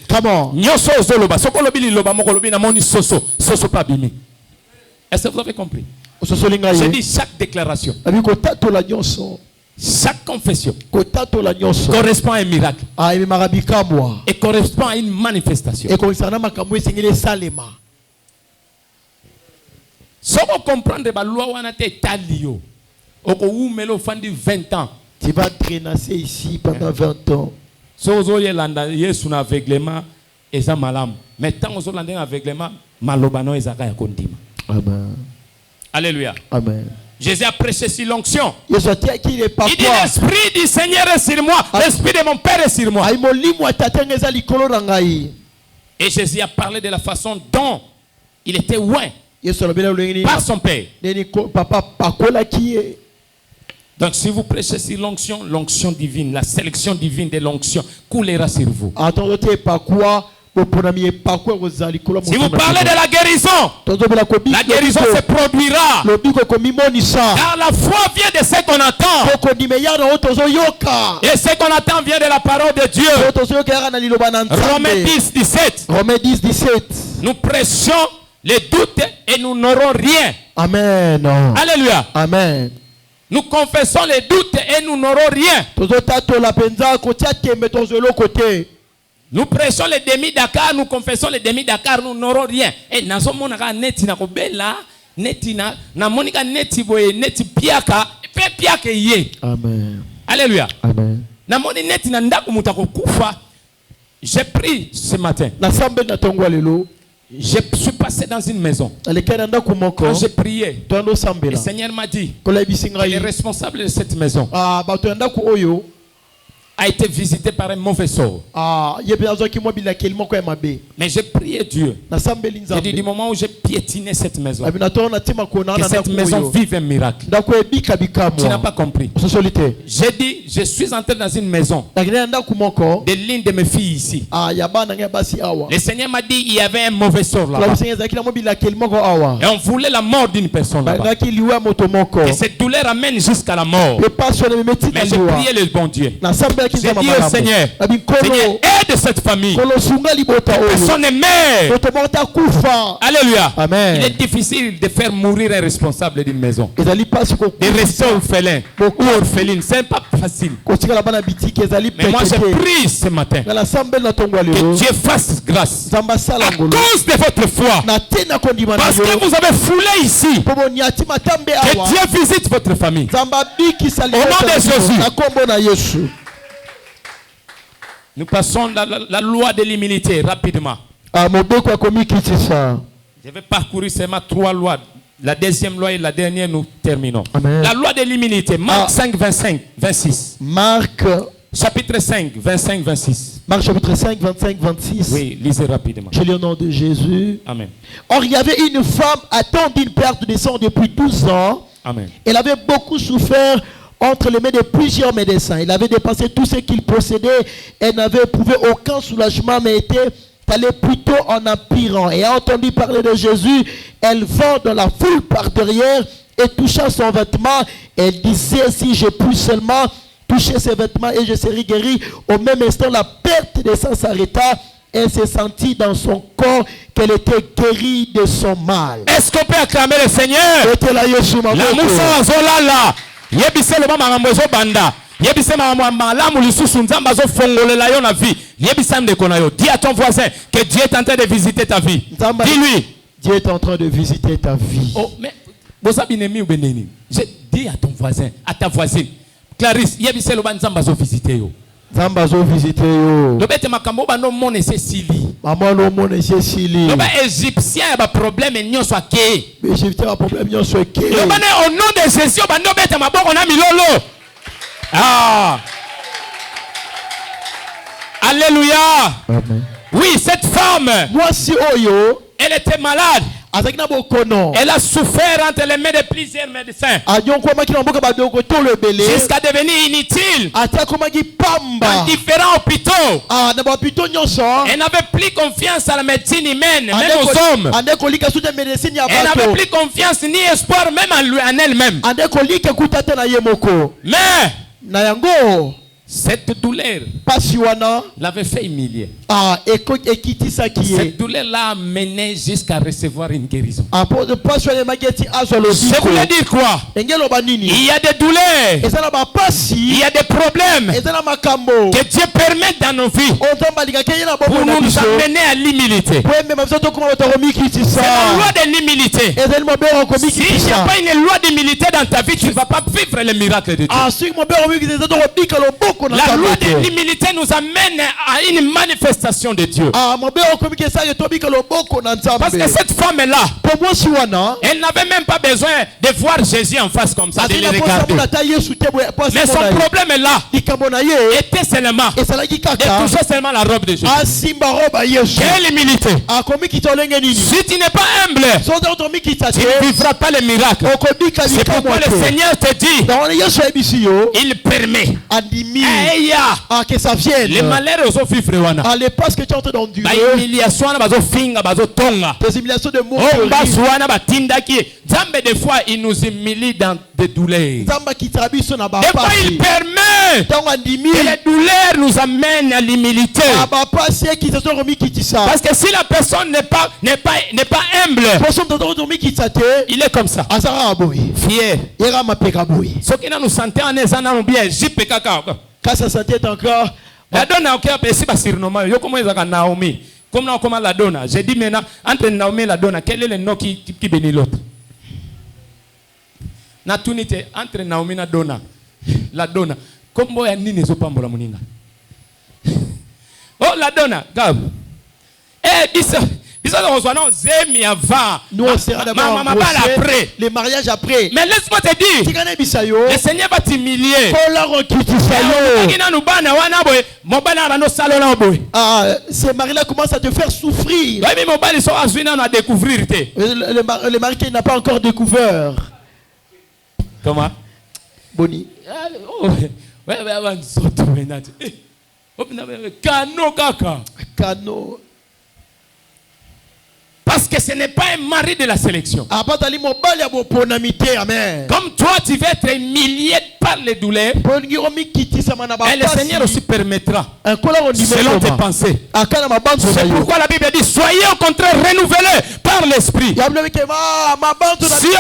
Nyoso ozoloba, soko lobi liloba moko lobi na moni soso pa bimi. Est-ce que vous avez compris? J'ai dit chaque déclaration. Chaque confession correspond à un miracle et correspond à une manifestation. Si vous comprenez la loi, on a été talio. Au melo fandi 20 ans. Tu vas traîner ici pendant 20 ans. Si vous avez un aveuglement, c'est malam. Mais tant que vous avez un aveuglement, malobano est à kondima. Amen. Alléluia. Amen. Jésus a prêché sur l'onction. Il dit l'esprit du Seigneur est sur moi, l'esprit de mon Père est sur moi. Et Jésus a parlé de la façon dont il était loin par son Père. Donc si vous prêchez sur l'onction, l'onction divine, la sélection divine de l'onction coulera sur vous. Si vous parlez de la guérison se produira. Car la foi vient de ce qu'on entend. Et ce qu'on entend vient de la parole de Dieu. Romains 10, 17. Nous prêchons les doutes et nous n'aurons rien. Amen. Alléluia. Amen. Nous confessons les doutes et nous n'aurons rien. Nous prêchons les demi-Dakar, nous confessons les demi-Dakar, nous n'aurons rien. Et nous sommes neti na kobela, neti na monika neti boye, neti piaka, pe piaka ye. Amen. Alléluia. Amen. Na moni neti na ndaku mutako kufa. J'ai pris ce matin. Je suis passé dans une maison. Quand j'ai prié, le Seigneur m'a dit que le responsable de cette maison a été visité par un mauvais sort. Mais j'ai prié Dieu. J'ai dit du moment où j'ai piétiné cette maison, que cette maison vive un miracle. Tu n'as pas compris. J'ai dit, je suis entré dans une maison de l'une de mes filles ici. Le Seigneur m'a dit, il y avait un mauvais sort là-bas. Et on voulait la mort d'une personne là-bas. Et cette douleur amène jusqu'à la mort. Mais j'ai prié le bon Dieu. J'ai dit au Seigneur, Seigneur, aide cette famille. Personne n'est mère. Alléluia. Amen. Il est difficile de faire mourir un responsable d'une maison. De rester orphelin ou orpheline, ce n'est pas facile. Mais moi j'ai prié ce matin que Dieu fasse grâce à cause de votre foi. Parce que vous avez foulé ici. Que Dieu visite votre famille. Au nom de Jésus. Nous passons la loi de l'humilité rapidement. Je vais parcourir seulement 3 lois. La deuxième loi et la dernière, nous terminons. Amen. La loi de l'humilité, Marc 5, 25, 26. Marc chapitre 5, 25, 26. Marc chapitre 5, 25, 26. Oui, lisez rapidement. Je lis au nom de Jésus. Amen. Or, il y avait une femme atteinte d'une perte de sang depuis 12 ans. Amen. Elle avait beaucoup souffert entre les mains de plusieurs médecins. Il avait dépensé tout ce qu'il possédait. Elle n'avait éprouvé aucun soulagement, mais était allée plutôt en empirant. Et a entendu parler de Jésus. Elle vint dans la foule par derrière et toucha son vêtement. Elle disait, si je puis seulement toucher ses vêtements et je serai guéri. Au même instant, la perte de sang s'arrêta. Elle s'est sentie dans son corps qu'elle était guérie de son mal. Est-ce qu'on peut acclamer le Seigneur? La moussa zolala. Yebise le mama rambozo banda. Yebise mama malamu lisusu nzamba zo fongolela yo na vie. Yebise ndeko na yo. Dis à ton voisin que Dieu est en train de visiter ta vie. Dis-lui. Dieu est en train de visiter ta vie. Oh, mais vous avez ou beneni. Je dis à ton voisin, à ta voisine. Clarisse, yebise le nzamba zo visiter yo. Nzamba zo visiter yo. Le bête makambo ba no mone se sili. Maman no mone se sili. Le ba égyptien ba problème nyonso ake. Égyptien ba problème nyonso ake. Le ba au nom de Jésus ba no bête maboko na milolo. Ah. Alléluia. Amen. Oui, cette femme. Voici Oyo. Elle était malade. Elle a souffert entre les mains de plusieurs médecins. Jusqu'à devenir inutile dans différents hôpitaux. Elle n'avait plus confiance à la médecine humaine, même aux hommes. Elle n'avait plus confiance ni espoir même en elle-même. Mais cette douleur l'avait fait humilier. Cette douleur l'a amené jusqu'à recevoir une guérison. Je voulais dire quoi? Il y a des douleurs, il y a des problèmes que Dieu permet dans nos vies pour nous amener à l'humilité. C'est la loi de l'humilité. Si il n'y a pas une loi d'humilité dans ta vie, tu ne vas pas vivre les miracles de Dieu. La loi de l'humilité nous amène à une manifestation de Dieu. Parce que cette femme-là, elle n'avait même pas besoin de voir Jésus en face comme ça, de le regarder. Mais son problème est là. Était seulement de toucher seulement la robe de Jésus. Quelle humilité! Si tu n'es pas humble, tu ne vivras pas les miracles. C'est pourquoi le Seigneur te dit, il permet que ça vienne. les malheurs aux vivre wana. Parce que tu es en train d'endurer humiliation na bazo finga bazo tonga. des humiliations de mots. Des fois il nous humilie dans des douleurs. Des fois il permet que les douleurs nous amènent à l'humilité. Parce que si la personne n'est pas humble, il est comme ça, fier. Ce qui nous sentait en ezana bien jipe kaka. Quand sa santé est encore la donna ok apesi ba surnom yo comment ezaka Naomi. Comment la donna. J'ai dit maintenant entre Naomi et la donna, quel est le nom qui bénit l'autre? Na tunité entre Naomi et la donna. Comment ya nini zopambola muninga? Oh la donna, gab. Nous on sera d'abord les mariages après. Mais laisse-moi te dire, le Seigneur va t'humilier. Ces maris-là commencent à te faire souffrir. Le mari qui n'a pas encore découvert. Comment? Boni. Cano. Parce que ce n'est pas un mari de la sélection. Comme toi, tu vas être humilié par les douleurs. Et le Seigneur aussi permettra, selon tes pensées. C'est pourquoi la Bible dit, soyez au contraire renouvelés par l'esprit. Si on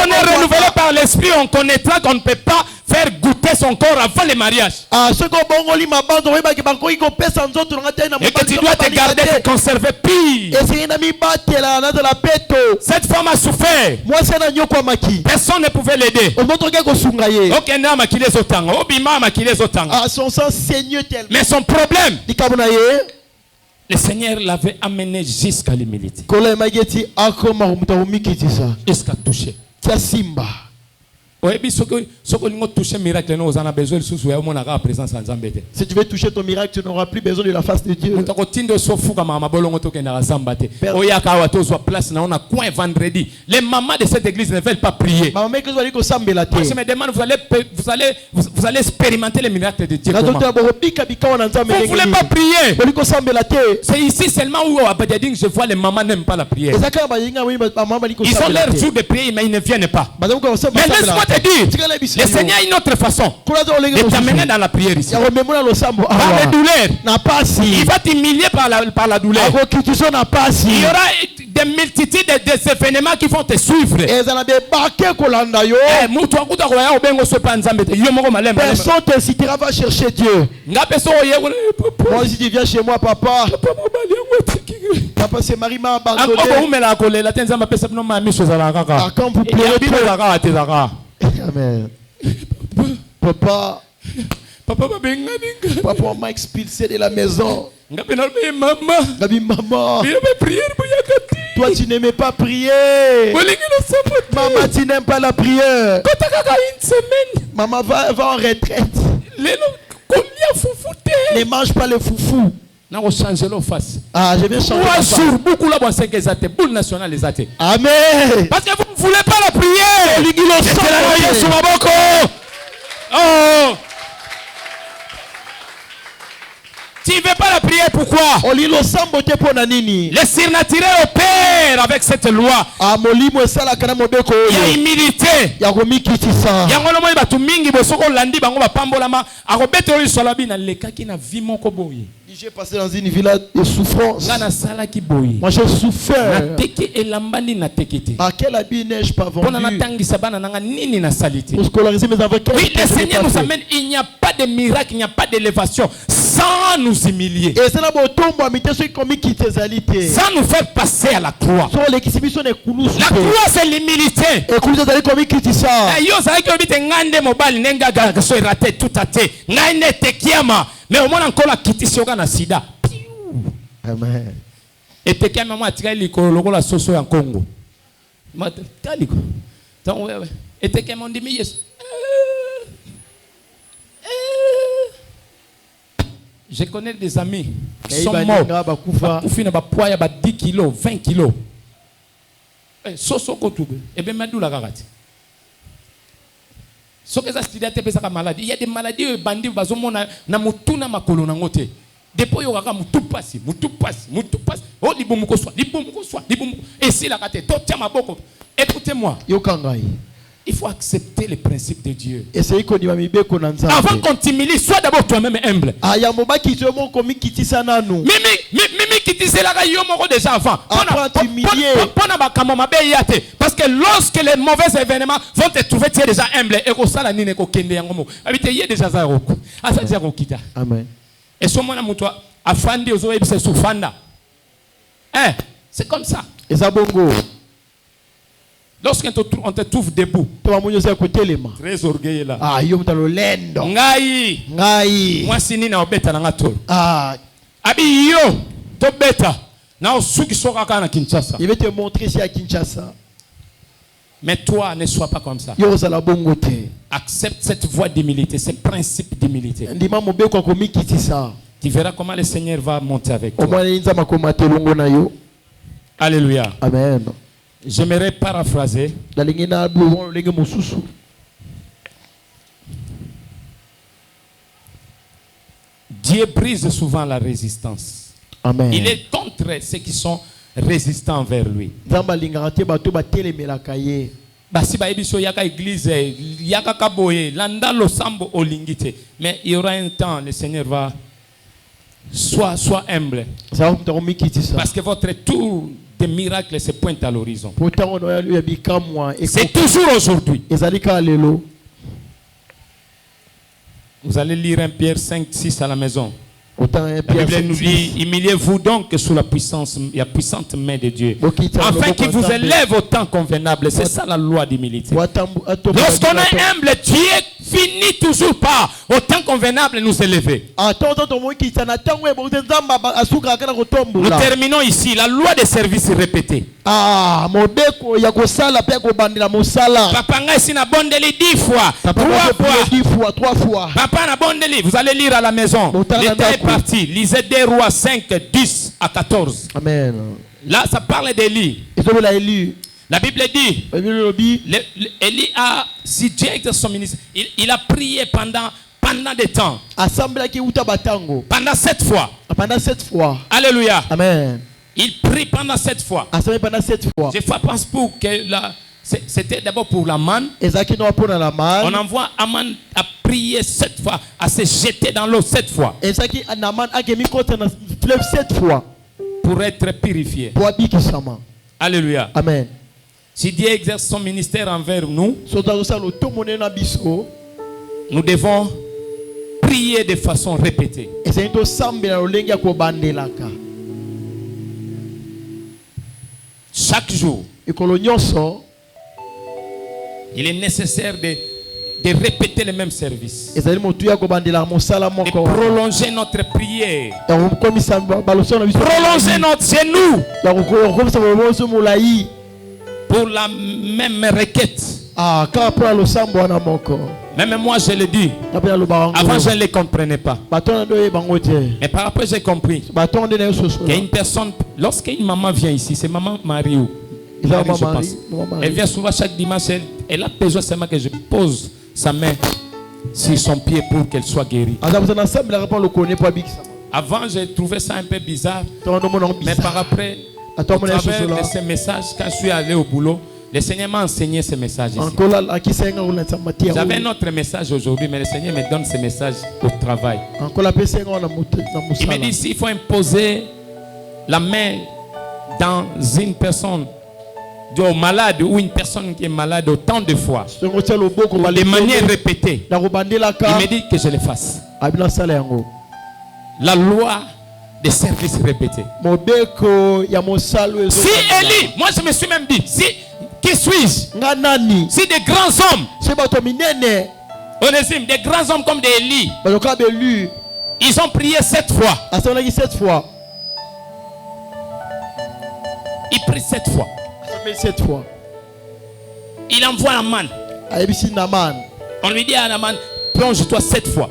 est renouvelé par l'esprit, on connaîtra qu'on ne peut pas faire goûter son corps avant le mariage. Et que tu dois te garder, te conserver pire. Cette femme a souffert. Personne ne pouvait l'aider. Mais son problème, le Seigneur l'avait amené jusqu'à l'humilité. Jusqu'à toucher. Si tu veux toucher ton miracle, tu n'auras plus besoin de la face de Dieu. Les mamans de cette église ne veulent pas prier. Je me demande, vous allez expérimenter les miracles de Dieu. Vous ne voulez pas prier. C'est ici seulement où je vois les mamans n'aiment pas la prière. Ils ont l'air jour de prier, mais ils ne viennent pas. Mais laisse-moi te dire, le Seigneur a une autre façon de t'amener dans la prière ici. Par les douleurs, il va t'humilier par la douleur. Il y aura des multitudes d'événements qui vont te suivre. Personne ne t'incitera à chercher Dieu. Moi, si tu viens chez moi, papa. Papa, c'est Marie m'a abandonné. Quand vous pleurez, amen. Papa, on m'a expulsé de la maison. Maman, toi tu n'aimais pas prier. Maman, tu n'aimes pas la prière. Maman va en retraite. Ne mange pas le foufou. Ah, je vais changer. 3 jours, beaucoup là, bon, c'est que ça te boule nationale, les athées. Amen. Parce que vous ne voulez pas la prière. Oh. Tu ne veux pas la prière, pourquoi? Le surnaturel opère avec cette loi. Il y a humilité. Il y a j'ai passé dans une villa de souffrance. Moi j'ai souffert. À quel habit n'ai-je pas vendu? Pour scolariser mes enfants. Oui, le Seigneur nous amène. Il n'y a pas de miracle, il n'y a pas d'élévation sans nous humilier. Sans nous faire passer à la croix. La croix, c'est l'humilité. Mais au moins encore la kitissio na sida. Amen. Et te kama mwa tika liko lokola soso ya Congo. Mata taliko. Donc ouais. Et te kama ndimi Yesu. Je connais des amis qui sont morts. Bakufi na ba poids ya ba 10 kilos, 20 kilos. Soso ko tube. Et ben madula kakati. Il y a des maladies bandits na mutuna makolo na ngote. Depuis yokaka mutu pasi. Oh libomuko swa. Et si la kate to tia maboko. Écoutez-moi. Il faut accepter les principes de Dieu. Avant qu'on t'humilie, sois d'abord toi-même humble. Déjà avant. Parce que lorsque les mauvais événements vont te trouver, tu es déjà humble. Amen. Et ce moment c'est comme ça. Lorsqu'on te trouve debout, très orgueilleux là. Moi sini na obeta na ngato. Abi yo to beta na osuki soka kana Kinshasa. Il va te montrer ici à Kinshasa. Mais toi ne sois pas comme ça. Accepte cette voie d'humilité, ce principe d'humilité. Tu verras comment le Seigneur va monter avec toi. Alléluia. Amen. J'aimerais paraphraser. Dieu brise souvent la résistance. Amen. Il est contre ceux qui sont résistants envers lui. Basi ba ebiso yaka église yaka kaboye landa lo sambo olingite. Mais il y aura un temps, le Seigneur va soit humble. Parce que votre tour de miracle se pointe à l'horizon. C'est toujours aujourd'hui. Vous allez lire 1 Pierre 5, 6 à la maison. La Bible nous dit, humiliez-vous donc sous la puissante main de Dieu, afin qu'il vous élève au temps convenable. C'est ça la loi d'humilité. Lorsqu'on est humble, Dieu finit toujours par, au temps convenable, nous élever. Nous terminons ici. La loi des services répétés. Papa n'a ici na bondeli 10 fois, 3 fois. Papa n'a bondeli. Vous allez lire à la maison. L'État est parti. Lisez 2 Rois 5, 10 à 14. Amen. Là, ça parle d'Élie. La Bible dit, Élie a, si Dieu exerce son ministère, il a prié pendant des temps. Pendant 7 fois. Alléluia. Amen. Il prie pendant 7 fois. Je pense pour que c'était d'abord pour la manne. On envoie Aman à prier 7 fois, à se jeter dans l'eau 7 fois. Pour être purifié. Alléluia. Amen. Si Dieu exerce son ministère envers nous, nous devons prier de façon répétée. Chaque jour, il est nécessaire de répéter le même service. De prolonger notre prière. Prolonger notre genou. Pour la même requête. Même moi, je le dis. Avant, je ne les comprenais pas. Mais par après, j'ai compris qu'il y a une personne, lorsqu'une maman vient ici, c'est maman Marie, je pense. Elle vient souvent chaque dimanche. Elle a besoin seulement que je pose sa main sur son pied pour qu'elle soit guérie. Avant, j'ai trouvé ça un peu bizarre. Mais par après, à travers de ces messages, quand je suis allé au boulot, le Seigneur m'a enseigné ces messages ici. J'avais un autre message aujourd'hui, mais le Seigneur me donne ces messages au travail. Il me dit s'il faut imposer la main dans une personne malade ou une personne qui est malade autant de fois, de manière répétée, il me dit que je le fasse. La loi des services répétés. Si Élie, moi je me suis même dit, qui suis-je? Si des grands hommes, Onésime, des grands hommes comme des Élie, ils ont prié 7 fois. Ils prient 7 fois. Il envoie Naman. On lui dit à Naman, plonge-toi 7 fois.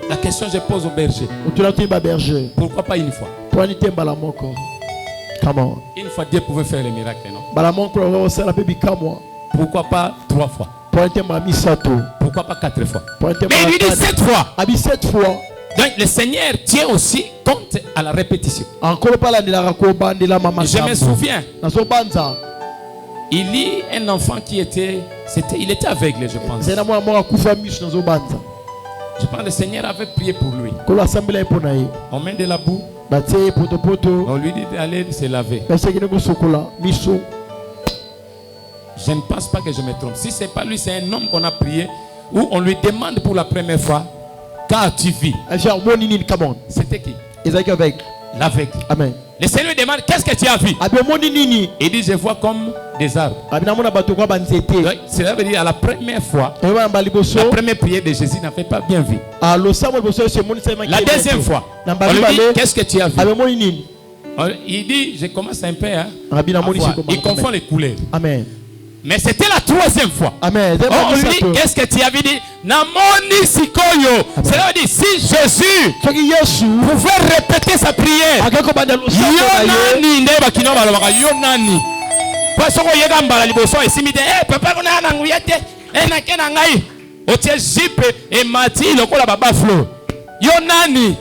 La question que je pose au berger. Pourquoi pas une fois? Une fois Dieu pouvait faire le miracle, non? Pourquoi pas 3 fois? Pourquoi pas 4 fois? Mais il lui dit 7 fois. Donc le Seigneur tient aussi compte à la répétition. Je me souviens. Il y a un enfant qui était il était aveugle, je pense. Je pense que le Seigneur avait prié pour lui. On met de la boue. On lui dit d'aller se laver. Je ne pense pas que je me trompe. Si ce n'est pas lui, c'est un homme qu'on a prié, où on lui demande pour la première fois, qu'as-tu vu? C'était qui? L'aveugle. Amen. Le Seigneur demande, qu'est-ce que tu as vu? Il dit, je vois comme des arbres. Cela veut dire, à la première fois, la première prière de Jésus n'avait pas bien vu. La deuxième fois, on lui dit, qu'est-ce que tu as vu? Il dit, je commence un peu à voir. Il confond les couleurs. Amen. Mais c'était la troisième fois. Amen. On lui dit, qu'est-ce que tu as vu? Namoni Sikoyo. Cela veut dire, si Jésus pouvait répéter sa prière, Yonani ndeba kino balobaka Yonani. Parce que yega mbala liboso esimide papa kona na nguyete na kena ngai otie jipe et mati lokola baba flo. Yonani.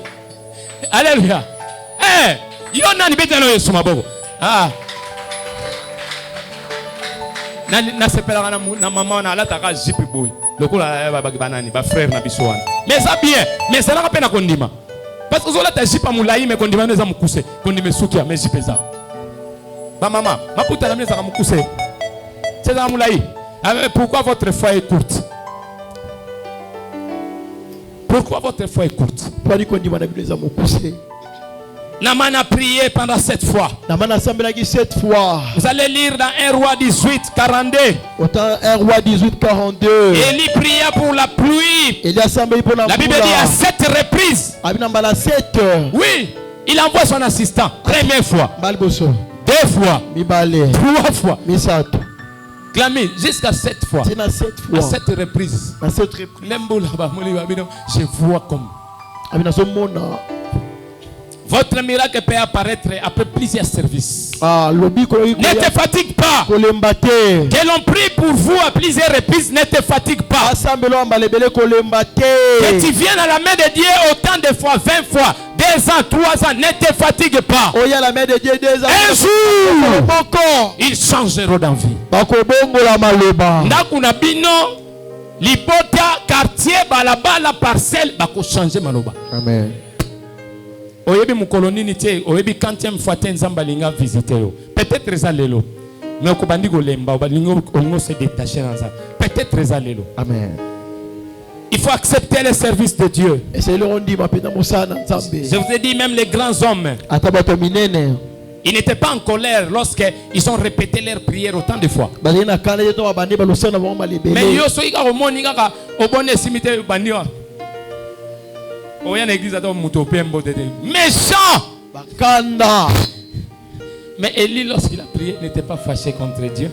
Alléluia. Yonani betano Yesu maboko. Na sepelaka na maman na alataka jipe boy. Lokola banani ba frère na biso wana. Mais ça bien, mais ça n'a pas kondima. Parce que zola ta jipe amulayi mais kondima neza mukuse. Kondime sukia mais jipe za. Ba maman, ma puta na neza mukuse. C'est za amulayi. Pourquoi votre foi est courte? Pourquoi votre foi est courte? Pourquoi kondima na neza mukuse? Naman a prié pendant 7 fois. Vous allez lire dans 1 Roi 18, 42. 1 Roi 18, 42. Élie pria pour la pluie. La Bible dit à 7 reprises. Oui, il envoie son assistant. Première fois. 2 fois. 3 fois. Clamez jusqu'à 7 fois. À 7 reprises. Je vois comme. Votre miracle peut apparaître après plusieurs services. Ne te fatigue pas. Que l'on prie pour vous à plusieurs reprises, ne te fatigue pas. Que tu viennes à la main de Dieu autant de fois, 20 fois, 2 ans, 3 ans, ne te fatigue pas. Un jour, ils changeront d'envie. Ndakuna bino, libota, quartier, balabala, parcelle, bako changer maloba. Amen. Oyebi mukoloni nite oyebi 40e fois nzamba linga visiter yo peut-être ça lelo mais okobandi golemba obalingo ongo se détacher dans ça peut-être ça lelo. Amen. Il faut accepter les services de Dieu. Je vous ai dit même les grands hommes, ils n'étaient pas en colère lorsqu'ils ont répété leurs prières autant de fois. Mais yo so ika omoni kaka obone simite bandi wa oya na église ato muto pembo tete méchant bakanda. Mais Élie lorsqu'il a prié n'était pas fâché contre Dieu.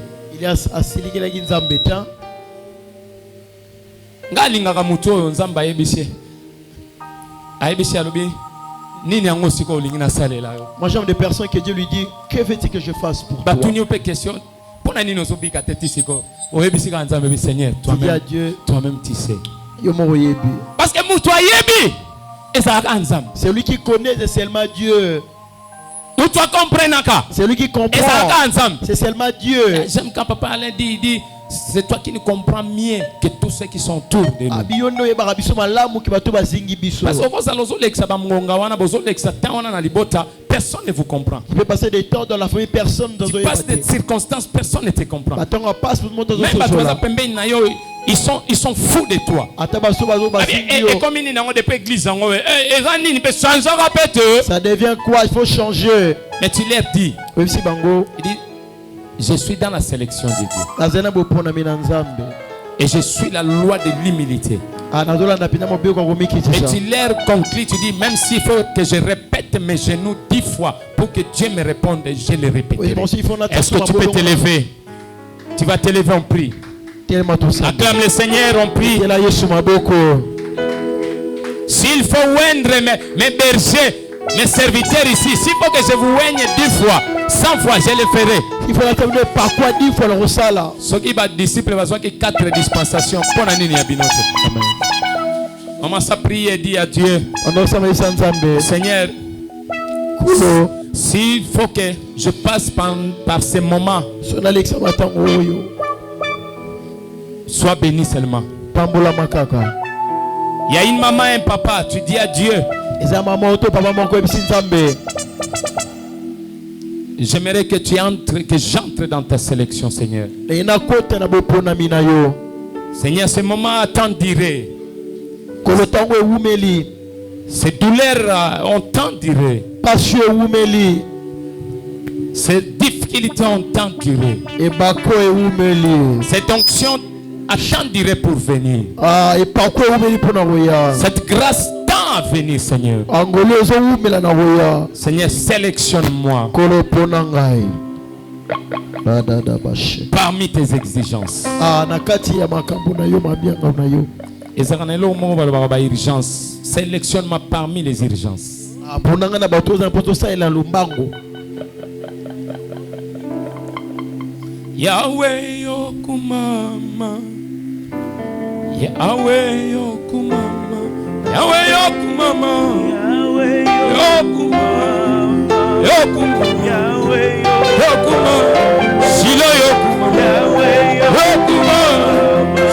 ngalingaka mutu oyo nzamba ayebisi alobi nini yango sika olingi nasalela yo. Moi j'aime des personnes que Dieu lui dit que veux-tu que je fasse pour toi. Batuni ope question pona nini ozobika tete siko oyebisi ka nzambe bi Seigneur toi-même tu sais. Yo mo yebi. Parce que mutu ayebi ezalaka nzambe. C'est lui qui connaît seulement Dieu. Nous toi comprenons. C'est lui qui comprend. C'est seulement Dieu. J'aime quand papa Alain dit c'est toi qui nous comprends mieux que tous ceux qui sont autour de nous. Parce que personne ne vous comprend. Tu peux passer des temps dans la famille, personne ne tu passes des circonstances, personne ne te comprend. Même ils sont fous de toi. Et comme ils n'ont pas d'église, ça devient quoi? Il faut changer. Mais tu leur dis, il dit, je suis dans la sélection de Dieu. Et je suis la loi de l'humilité. Et tu leur conclus, tu dis, même s'il faut que je répète mes genoux 10 fois pour que Dieu me réponde, je le répéterai. Est-ce que tu peux te lever? Tu vas te lever en prière. Acclame le Seigneur en prie. S'il faut oindre mes bergers, mes serviteurs ici, s'il faut que je vous oigne 10 fois, 100 fois, je le ferai. Il faut terminer par quoi 10 fois le ressala. Ce qui va disciple va voir que 4 dispensations. On m'a prié et dit à Dieu, Seigneur, s'il faut que je passe par ces moments, sois béni seulement. Il y a une maman et un papa, tu dis à Dieu, j'aimerais que j'entre dans ta sélection, Seigneur. Seigneur, ce moment tant duré. Ces douleurs ont tant duré. Ces difficultés ont tant duré. Cette onction a tant duré pour venir. Cette grâce tend à venir, Seigneur. Seigneur, sélectionne-moi parmi tes exigences. Sélectionne-moi parmi les urgences. Yahweh yokumama, Yahweh yokumama, Yahweh yokumama, Yahweh yokumama, Yahweh yokumama, Shilo yokumama, Yahweh yokumama,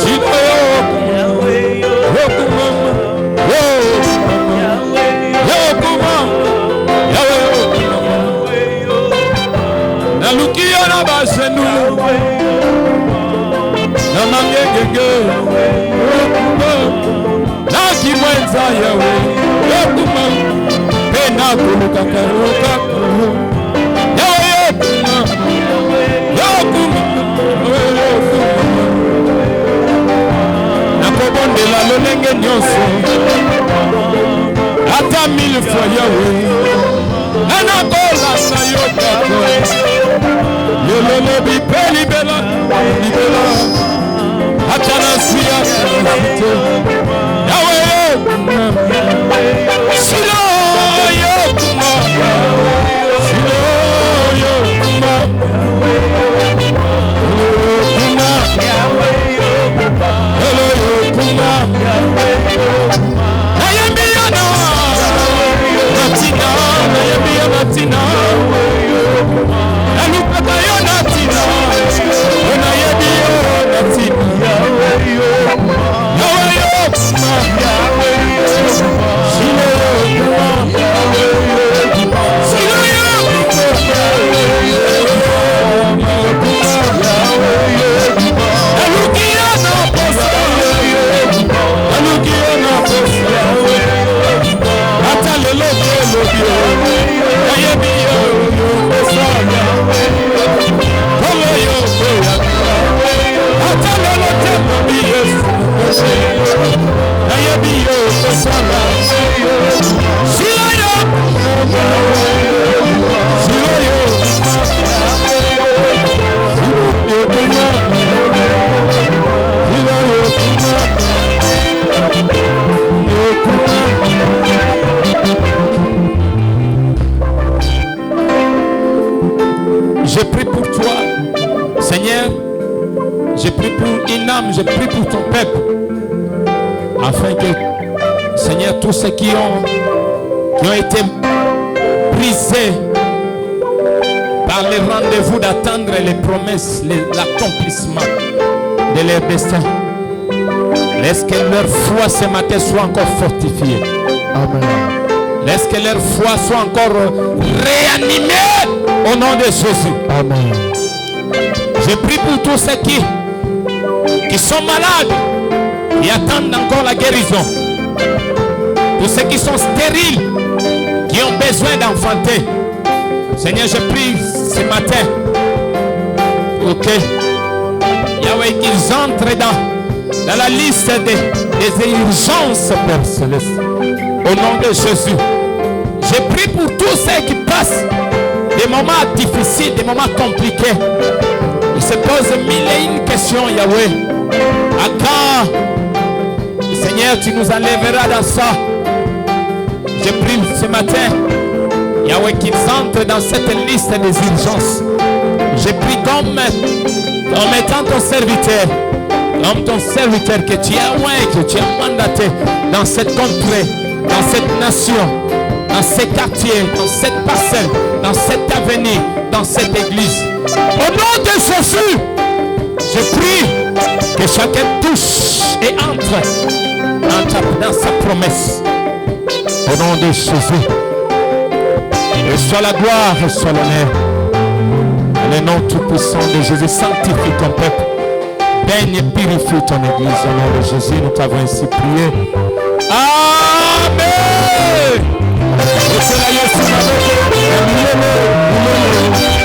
Shilo yokumama, Yahweh yokumama, Nalukiyo na basenu. Ata 1000 fois Yahweh, anakola sayoka. Yololo bipeli bela, bela. Atanasia, Yahweh, Shilo yokuma, Shilo yokuma, Yahweh yokuma, Nayembiana, Natina, Natina, Nalupata yo Natina, Nayembiana, Natina, Yahweh ceux qui ont été brisés par les rendez-vous d'attendre les promesses, l'accomplissement de leur destin. Laisse que leur foi ce matin soit encore fortifiée. Amen. Laisse que leur foi soit encore réanimée au nom de Jésus. Amen. Je prie pour tous ceux qui sont malades, qui attendent encore la guérison. Tous ceux qui sont stériles, qui ont besoin d'enfanter. Seigneur, je prie ce matin pour que Yahweh qu'ils entrent dans la liste des urgences, Père Céleste. Au nom de Jésus. Je prie pour tous ceux qui passent des moments difficiles, des moments compliqués. Ils se posent mille et une questions, Yahweh. À quand, Seigneur, tu nous enlèveras dans ça? Je prie ce matin, Yahweh, qu'ils entrent dans cette liste des urgences. Je prie comme étant ton serviteur, comme ton serviteur que tu as oint, que tu as mandaté dans cette contrée, dans cette nation, dans ces quartiers, dans cette parcelle, dans cette avenue, dans cette église. Au nom de Jésus, je prie que chacun touche et entre dans sa promesse. Au nom de Jésus, reçois la gloire, reçois l'honneur. Dans le nom tout-puissant de Jésus, sanctifie ton peuple. Baigne et purifie ton église. Au nom de Jésus, nous t'avons ainsi prié. Amen.